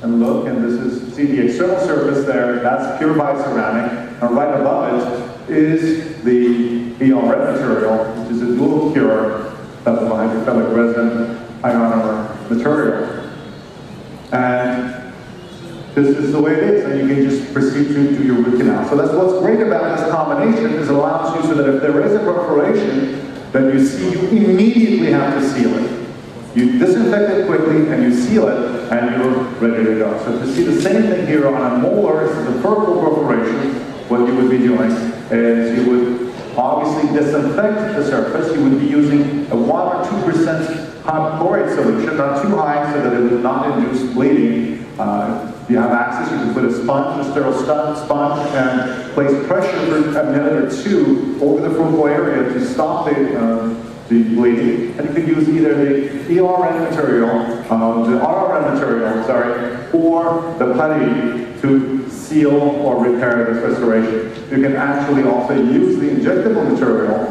and look, and this is, see the external surface there, that's pure bioceramic, and right above it is the ERM material, which is a dual cure of the hydrophilic resin ionomer material. And this is the way it is, and you can just proceed to do your root canal. So that's what's great about this combination, is it allows you so that if there is a perforation, then you see you immediately have to seal it. You disinfect it quickly, and you seal it, and you're ready to go. So to see the same thing here on a molar, this is a purple perforation, what you would be doing is you would obviously disinfect the surface. You would be using a 1 or 2% chloride solution, not too high so that it would not induce bleeding. If you have access, you can put a sponge, a sterile sponge, and place pressure for a minute or two over the focal area to stop the bleeding. And you could use either the ERN material, the RRN material, sorry, or the putty to seal or repair this restoration. You can actually also use the injectable material,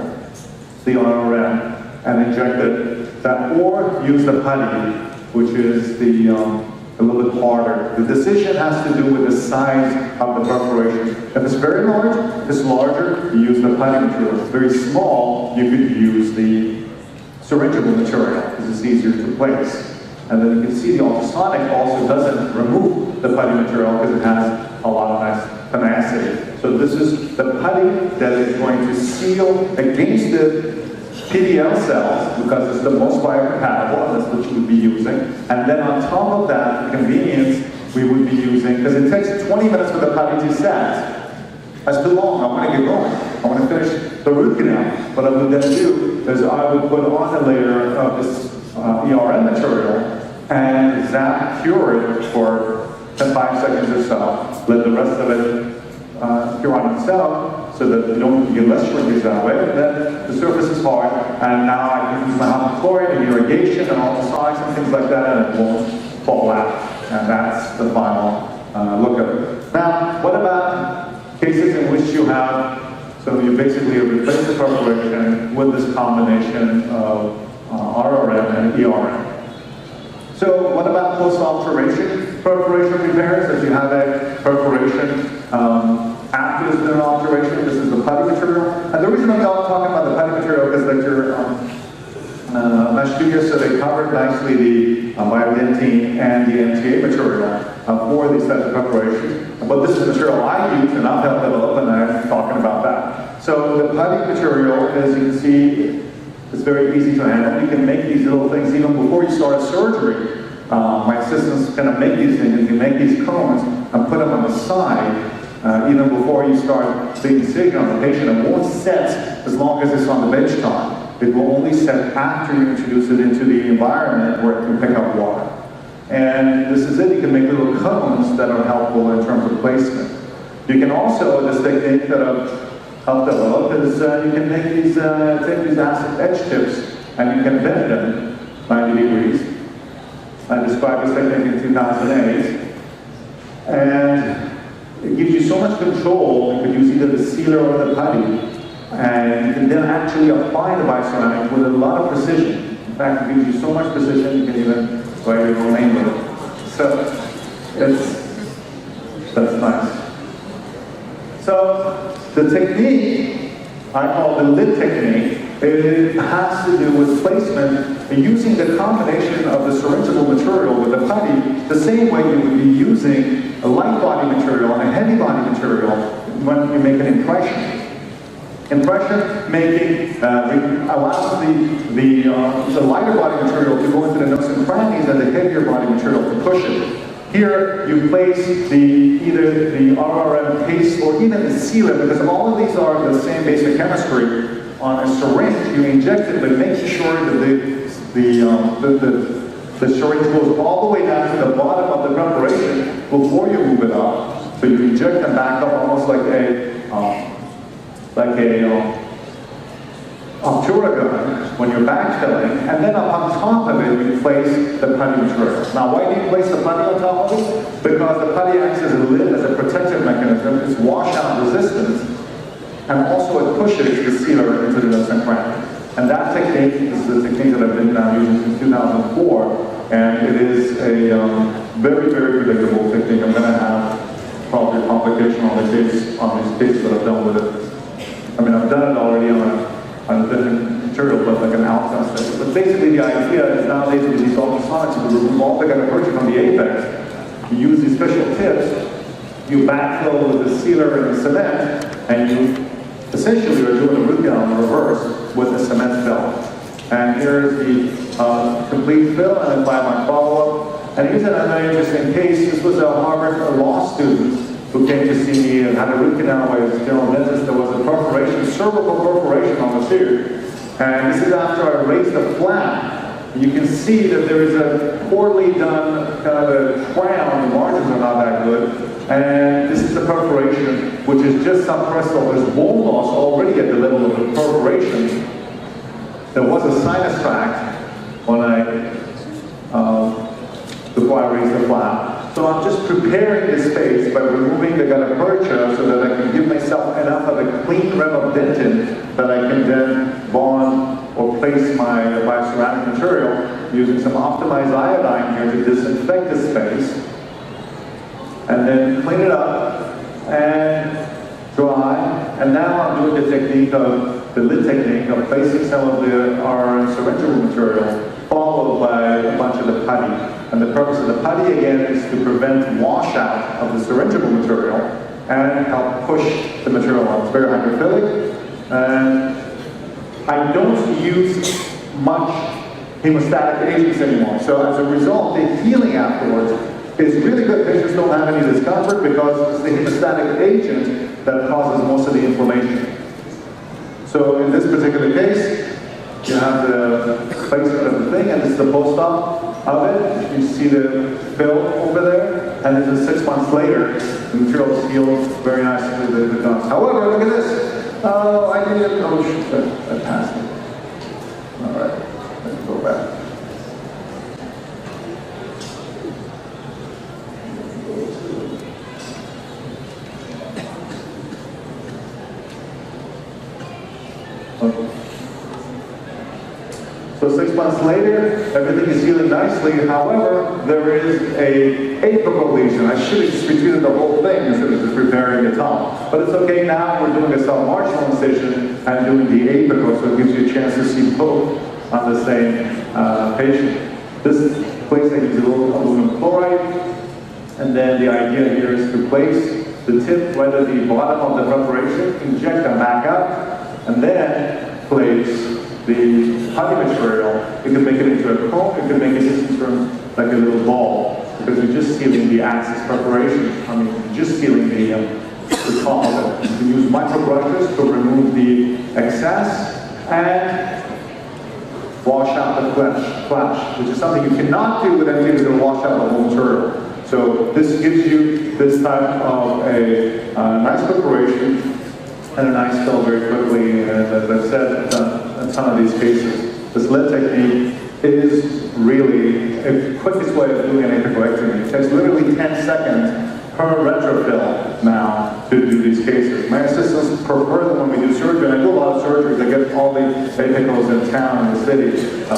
the RRN, and inject that, or use the putty, which is a little bit harder. The decision has to do with the size of the perforation. If it's very large, it's larger, you use the putty material. If it's very small, you could use the syringeable material, because it's easier to place. And then you can see the ultrasonic also doesn't remove the putty material because it has a lot of nice tenacity. So this is the putty that is going to seal against the PDL cells, because it's the most biocompatible, and that's what you would be using. And then on top of that, the convenience, we would be using, because it takes 20 minutes for the putty to set. That's too long. I want to get going. I want to finish the root canal. What I would then do is I would put on a layer of this ERN material and cure it for 5 seconds or so. Let the rest of it cure on itself, so that you don't get less shrinkage that way. And then the surface is hard, and now I can use my hypochlorite and irrigation and ultrasonics and things like that, and it won't fall out. And that's the final look of it. Now, what about cases in which you have, so you basically replace the perforation with this combination of RRM and ERM. So what about post-obturation perforation repairs? If you have a perforation after there's been an obturation, this is the putty material. And the reason I'm not talking about the putty material is that your last 2 years, so they covered nicely the biodentine and the MTA material for these types of preparations. But this is the material I use, and I've helped develop, and I'm talking about that. So the putty material, as you can see, it's very easy to handle. You can make these little things even before you start a surgery. My assistants kind of make these things, and you make these cones and put them on the side even before you start the incision on the patient. It won't set as long as it's on the bench top. It will only set after you introduce it into the environment where it can pick up water. And this is it. You can make little cones that are helpful in terms of placement. You can also, this technique that I've helped develop is you can make these, take these acid etch tips and you can bend them 90 degrees. I described this technique in 2008. And it gives you so much control. You could use either the sealer or the putty. And you can then actually apply the bioceramic with a lot of precision. In fact, it gives you so much precision, you can even write your own name with it. So, that's nice. So, the technique, I call the lid technique, it has to do with placement and using the combination of the syringeable material with the putty the same way you would be using a light body material and a heavy body material when you make an impression. Impression making allows the lighter body material to go into the nooks and crannies and the heavier body material to push it. Here you place either the RRM paste or even the sealer, because all of these are the same basic chemistry. On a syringe, you inject it, but making sure that the syringe goes all the way down to the bottom of the preparation before you move it up. So you inject them back up almost like a obtura gun when you're backfilling, and then up on top of it you place the putty material. Now, why do you place the putty on top of it? Because the putty acts as a lid, as a protective mechanism. It's washout resistance, and also it pushes the sealer into the nooks and crannies. And that technique is the technique that I've been now using since 2004, and it is a very, very predictable technique. I'm going to have probably a complication on these cases that I've done with it. I mean, I've done it already on a different material, but like an alpha study. But basically the idea is nowadays with these ultrasonics, you remove all the gutta-percha from the apex. You use these special tips, you backfill with the sealer and the cement, and you essentially are doing a root canal in reverse with a cement fill. And here's the complete fill, and then by my follow-up. And here's another interesting case. This was a Harvard law student who came to see me and had a root canal by his general dentist. There was a perforation, cervical perforation on the tooth. And this is after I raised the flap You can see that there is a poorly done kind of a crown. The margins are not that good. And this is the perforation, which is just suppressal. There's bone loss already at the level of the perforation. There was a sinus tract when before I raised the flap. So I'm just preparing the space by removing the gutta percha so that I can give myself enough of a clean rem of dentin that I can then bond or place my bioceramic material using some optimized iodine here to disinfect the space. And then clean it up and dry. And now I'm doing the technique of the lid technique of placing some of our syringeable material followed by a bunch of the putty. And the purpose of the putty again is to prevent washout of the syringeable material and help push the material out. It's very hydrophilic. And I don't use much hemostatic agents anymore. So as a result, the healing afterwards is really good. Patients don't have any discomfort because it's the hemostatic agent that causes most of the inflammation. So in this particular case, you have the placement of the thing, and this is the post-op of it. You see the film over there, and this is 6 months later. The material is healed very nicely with the gums. However, look at this. Oh, I didn't. Oh, shoot, that passed me. All right, let's go back. So 6 months later, everything is healing nicely. However, there is a apical lesion. I should have just retreated the whole thing instead of just repairing the top. But it's okay now. We're doing a submarginal incision and doing the apical, so it gives you a chance to see both on the same patient. This place I use a little aluminum chloride, and then the idea here is to place the tip right at the bottom of the preparation, inject them back up, and then place the putty material. You can make it into a cone, you can make it into like a little ball, because you're just sealing the axis preparation. I mean, you're just sealing the top of it. You can use micro brushes to remove the excess and wash out the flesh, which is something you cannot do with anything that's going to wash out the whole material. So this gives you this type of a nice preparation and a nice fill very quickly. And as I've said in some of these cases, this lid technique is really the quickest way of doing an apicoectomy. It takes literally 10 seconds per retrofill now to do these cases. My assistants prefer them when we do surgery, and I do a lot of surgeries. I get all the apicals in town, in the city, I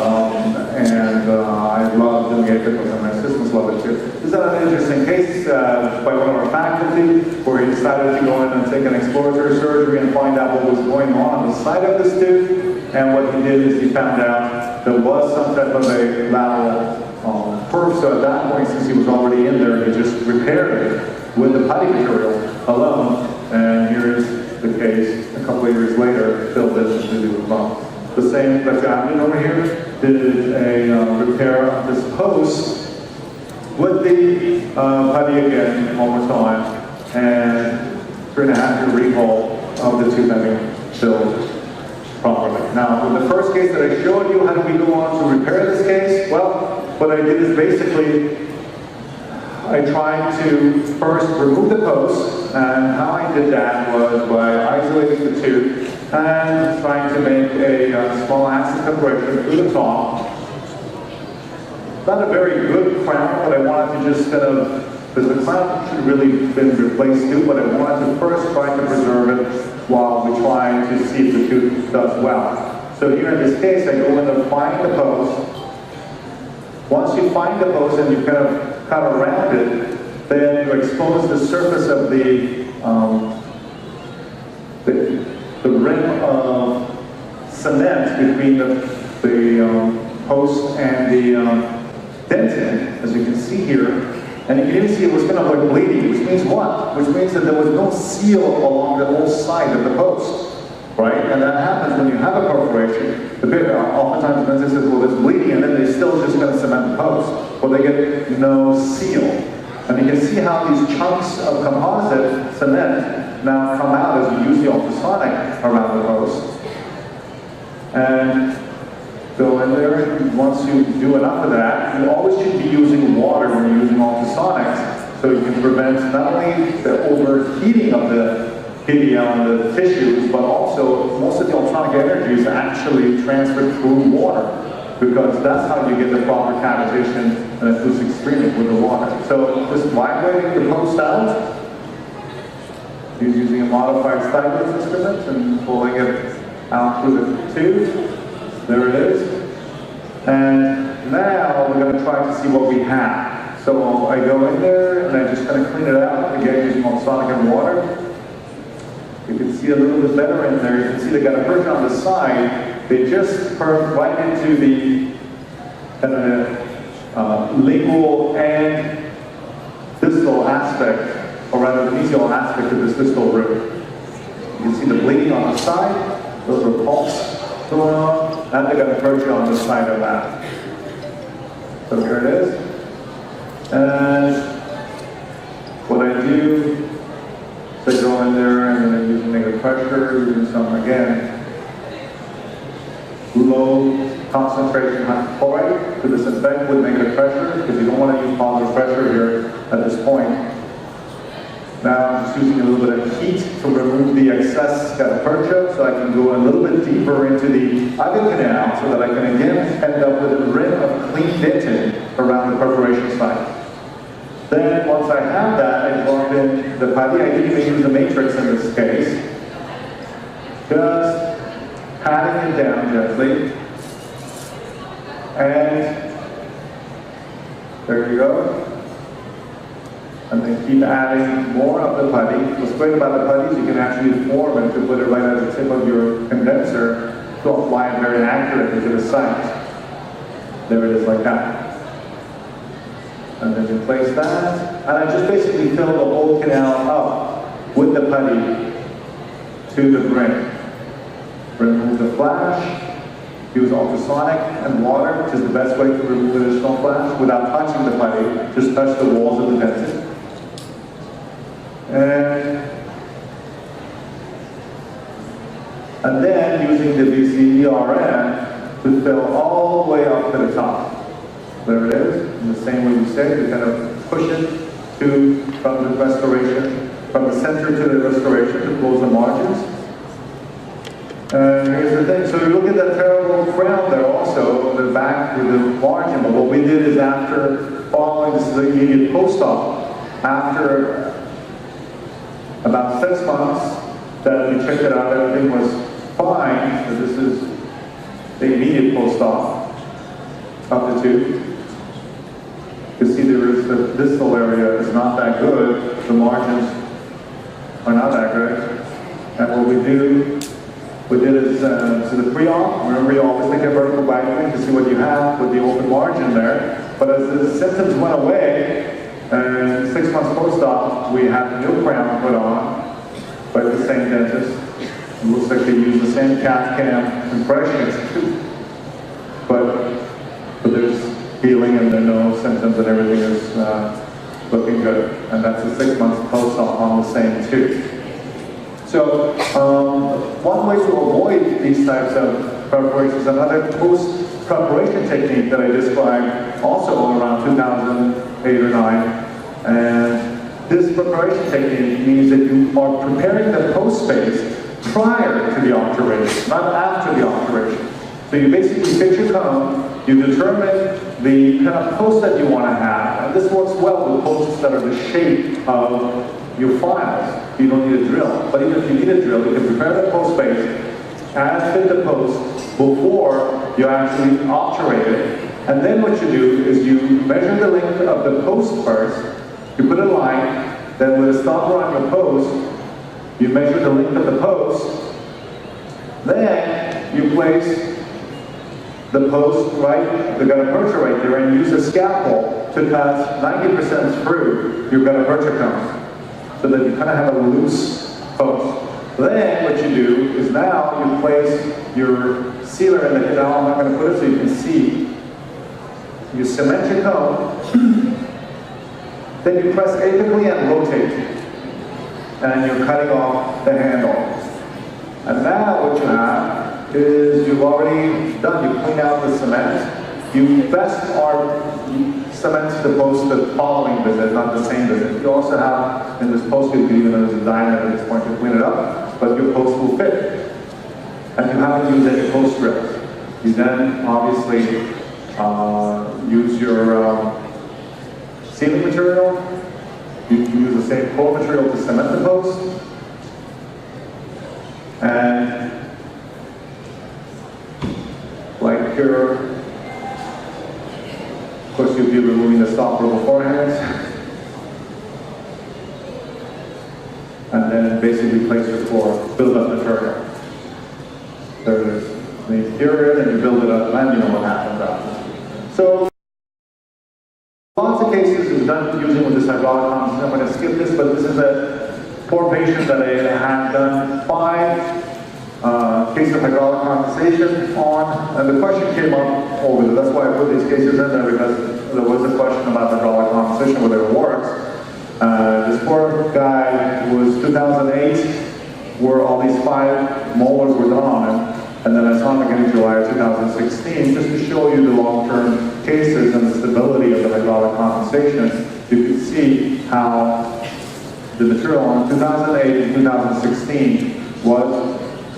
love doing apicals, and my assistants love it too. This is an interesting case by one of our faculty, where he decided to go in and take an exploratory surgery and find out what was going on the side of this tooth. And what he did is he found out there was some type of a lateral curve. So at that point, since he was already in there, he just repaired it with the putty material alone. And here is the case a couple of years later, filled this to do with bump. The same that's happening over here did a repair of this post with the putty again one more time, and 3.5 year rehaul of the tooth having filled properly. Now, with the first case that I showed you, how did we go on to repair this case? Well, what I did is basically I tried to first remove the post, and how I did that was by isolating the tooth and trying to make a small acid preparation through the top. Not a very good crown, but I wanted to just kind of, because the crown should really been replaced too, but I wanted to first try to preserve it while we try to see if the tooth does well. So here in this case, I go in and find the post. Once you find the post and you kind of cut around it, then you expose the surface of the rim of cement between the post and the dentin, as you can see here. And you can even see it was kind of like bleeding, which means what? Which means that there was no seal along the whole side of the post, right? And that happens when you have a perforation. Oftentimes the dentist says, well, it's bleeding, and then they still just going to cement the post. Well, they get no seal. And you can see how these chunks of composite cement now come out as you use the ultrasonic around the post. And go in there and once you do enough of that, you always should be using water when you're using ultrasonics, so you can prevent not only the overheating of the PDL and the tissues, but also most of the ultrasonic energy is actually transferred through water, because that's how you get the proper cavitation and acoustic screening with the water. So just vibrating the post out, he's using a modified stylus instrument and pulling it out through the tube. There it is. And now we're going to try to see what we have. So I go in there and I just kind of clean it out, again using ultrasonic and water. You can see a little bit better in there. You can see they got a perch on the side. They just perk right into the lingual and distal aspect, or rather the mesial aspect of this distal root. You can see the bleeding on the side. Those are pulse going on, and they got a perch on the side of that. So here it is. And what I do is I go in there and then I'm using negative pressure, using some, again, low concentration hypochlorite to disinfect with negative pressure, because you don't want to use positive pressure here at this point. Now I'm just using a little bit of heat to remove the excess gutta-percha, so I can go a little bit deeper into the agate canal, so that I can again end up with a rim of clean dentin around the perforation site. Then once I have that, I drop in the putty. I didn't even use the matrix in this case. Just patting it down gently. And there you go. And then keep adding more of the putty. What's great about the putty is you can actually form it to put it right at the tip of your condenser to apply it very accurately to the site. There it is like that. And then you place that. And I just basically fill the whole canal up with the putty to the brim. Remove the flash. Use ultrasonic and water, which is the best way to remove additional flash without touching the putty. Just touch the walls of the dentin. And then using the VCERN to fill all the way up to the top. There it is. In the same way you said, you kind of push it from the restoration, from the center to the restoration to close the margins. And here's the thing. So you look at that terrible crown there also, the back with the margin. But what we did is after following, this is the immediate post-op, after about 6 months that we checked it out, everything was fine. So this is the immediate post-op of the tube. You can see there is the distal area is not that good. The margins are not that good. And what we did is, so the pre-op, remember you always take a vertical biting to see what you have with the open margin there. But as the symptoms went away, and 6 months post-op, we had a new crown put on by the same dentist. It looks like they use the same CAT-CAM impressions, but there's healing and there are no symptoms and everything is looking good. And that's a 6 months post-op on the same tooth. So one way to avoid these types of preparations, another post-preparation technique that I described also around 2008 or 9. And this preparation technique means that you are preparing the post space prior to the obturation, not after the obturation. So you basically fix your cone, you determine the kind of post that you want to have, and this works well with posts that are the shape of your files. You don't need a drill. But even if you need a drill, you can prepare the post space and fit the post before you actually obturate it. And then what you do is you measure the length of the post first, you put a line, then with a stopper on your post, you measure the length of the post, then you place the post right, the gutta-percha right there, and use a scalpel to cut 90% through your gutta-percha cone, so that you kind of have a loose post. Then what you do is now you place your sealer in the canal. I'm not going to put it so you can see. You cement your cone, then you press apically and rotate, and you're cutting off the handle. And now what you have is you've already done, you clean out the cement, You best are cement the post the following visit, not the same visit. You also have, in this post, you can even use a diamond at this point to clean it up, but your post will fit. And you haven't used any post drip. You then obviously use your sealing material. You can use the same core material to cement the post. And like your, of course you'll be removing the stopper beforehand. And then basically place your floor, build up material. There's the exterior, then you build it up, and you know what happens after. So, lots of cases is done using with this hydraulic condensation. I'm going to skip this, but this is a poor patient that I had done 5 cases of hydraulic condensation on, and the question came up over there. That's why I put these cases in there, because there was a question about hydraulic condensation, whether it works. This poor guy was 2008, where all these 5 molars were done on him, and then I saw him again in July of 2016, just to show you the long-term cases and the stability of the hydraulic condensation. You can see how the material in 2008 and 2016 was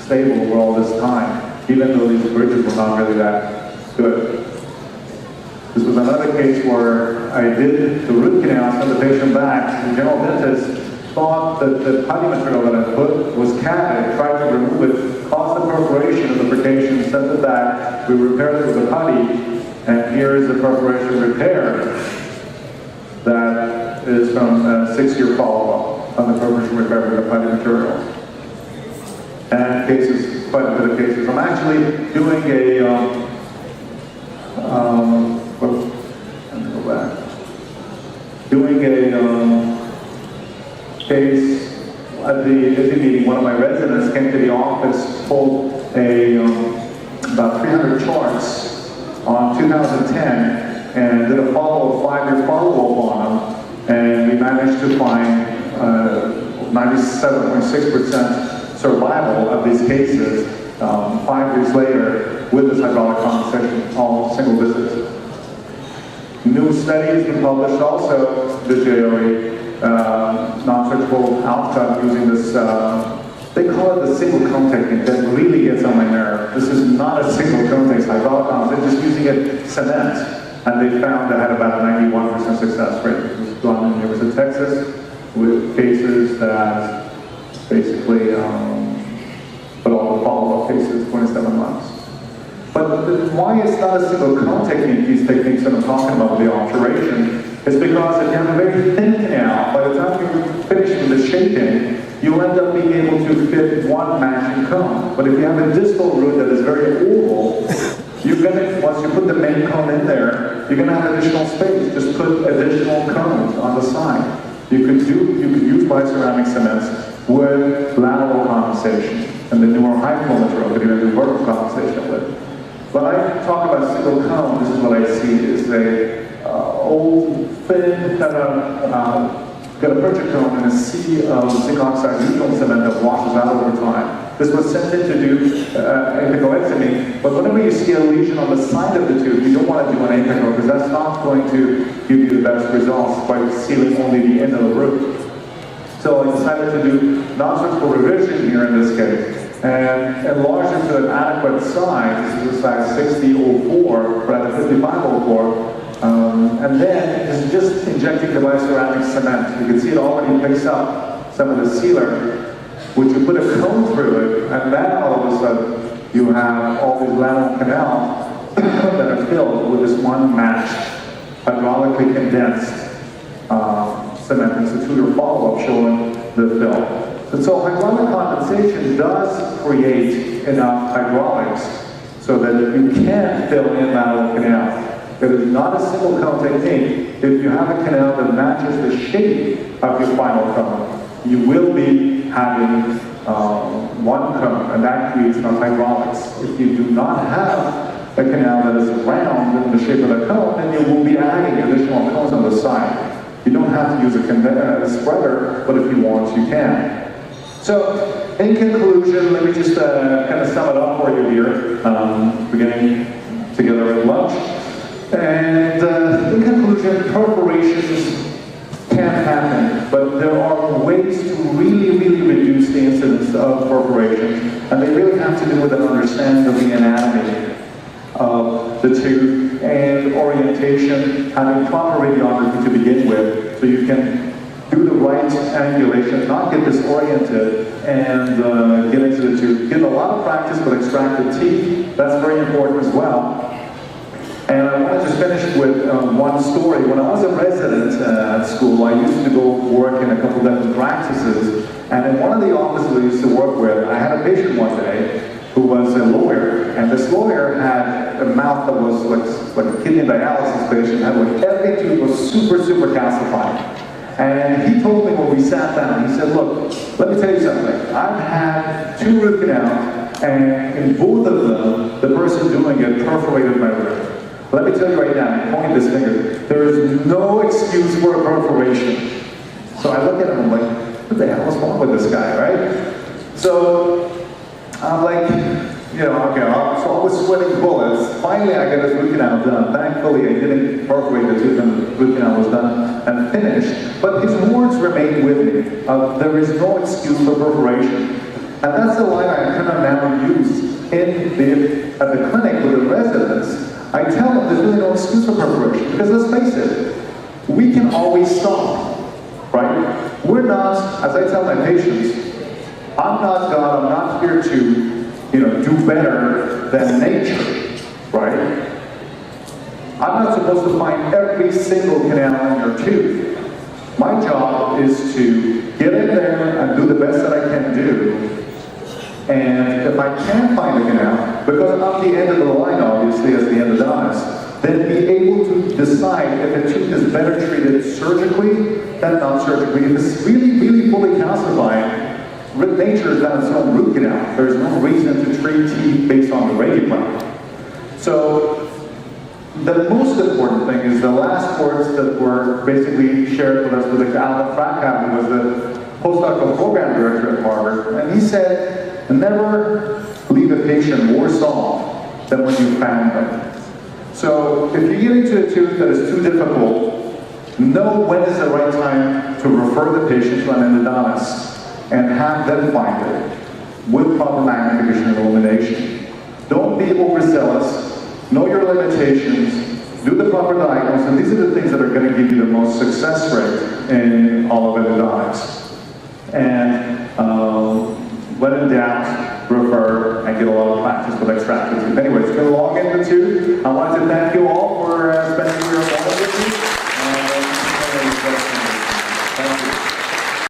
stable for all this time, even though these bridges were not really that good. This was another case where I did the root canal, sent the patient back. The general dentist thought that the putty material that I put was catted, tried to remove it, caused the perforation of the perforation, sent it back. We repaired it with the putty, and here is the perforation repair. That is from a 6-year follow-up on the perforation repair with the putty material. And cases, quite a bit of cases. I'm actually doing a, let me go back. Doing a case at the meeting. One of my residents came to the office, pulled about 300 charts on 2010, and did a 5-year follow-up on them, and we managed to find 97.6% survival of these cases 5 years later with this hydraulic condensation, all single visits. New studies been published also, the JOE, non-surgical outcome using this, they call it the single cone technique. That really gets on my nerve. This is not a single cone technique, hydraulic condensation, just using it cement. And they found that had about a 91% success rate. It was done in the University of Texas with cases that basically, but all the follow-up cases, 27 months. But why it's not a single cone technique, these techniques that I'm talking about with the obturation, is because if you have a very thin canal, by the time you finish with the shaping, you'll end up being able to fit one matching cone. But if you have a distal root that is very oval, you're gonna, once you put the main cone in there, you're gonna have additional space. Just put additional cones on the side. You could use bioceramic cements with lateral condensation, and the newer high flow material could even do vertical condensation with. When I talk about single cone, this is what I see is a old, thin, kind of got a purchase cone and a sea of zinc oxide neutral cement that washes out over time. This was sent in to do apicoectomy, but whenever you see a lesion on the side of the tooth, you don't want to do an apical because that's not going to give you the best results by sealing only the end of the root. So I decided to do non-surgical revision here in this case and enlarge it to an adequate size. This is a size 60-04, but at a 55-04. And then is just injecting the bioceramic cement. You can see it already picks up some of the sealer, which you put a cone through it, and then all of a sudden you have all these lateral canals that are filled with this one matched, hydraulically condensed cement. It's a 2-year follow-up showing the fill. And so hydraulic condensation does create enough hydraulics so that you can fill in lateral canals. It is not a single cone technique. If you have a canal that matches the shape of your final cone, you will be having one cone, and that creates enough hydraulics. If you do not have a canal that is round in the shape of the cone, then you will be adding additional cones on the side. You don't have to use a spreader, but if you want, you can. So, in conclusion, let me just kind of sum it up for you here, beginning together at lunch. And in conclusion, perforations can happen, but there are ways to really, really reduce the incidence of perforations, and they really have to do with an understanding of the anatomy of the tooth and orientation, having proper radiography to begin with, so you can do the right angulation, not get disoriented, and get into the tooth. Get a lot of practice with extracted teeth. That's very important as well. And I wanted to finish with one story. When I was a resident at school, I used to go work in a couple different practices, and in one of the offices I used to work with, I had a patient one day who was a lawyer, and this lawyer had a mouth that was like a kidney dialysis patient, had like every tooth was super calcified. And he told me when we sat down, he said, look, let me tell you something. I've had 2 root canals, and in both of them, the person doing it perforated my rib. Let me tell you right now, I'm pointing this finger, there is no excuse for a perforation. So I look at him, I'm like, what the hell is wrong with this guy, right? So I'm like, you know, okay, so I was sweating bullets. Finally, I got this root canal done. Thankfully, I didn't perforate the tooth and the root canal was done and finished. But his words remained with me. There is no excuse for perforation. And that's the line I kind of now use at the clinic with the residents. I tell them there's really no excuse for perforation. Because let's face it, we can always stop, right? We're not, as I tell my patients, I'm not God, I'm not here to do better than nature, right? I'm not supposed to find every single canal in your tooth. My job is to get in there and do the best that I can do. And if I can't find a canal, because I'm the end of the line, obviously, as the endodontist, then be able to decide if a tooth is better treated surgically than not surgically. If it's really fully calcified, nature has done its own root canal. There's no reason to treat teeth based on the radioplan. So the most important thing is the last words that were basically shared with us with Alan Frackham, who was the postdoctoral program director at Harvard, and he said, never leave a patient worse off than when you found them. So if you get into a tooth that is too difficult, know when is the right time to refer the patient to an endodontist and have them find it with proper magnification and illumination. Don't be overzealous, know your limitations, do the proper diagnosis, and these are the things that are going to give you the most success rate in all of endodontics. And when in doubt, refer and get a lot of practice with extractive teeth. Anyway, it's been a long in the tooth. I wanted to thank you all.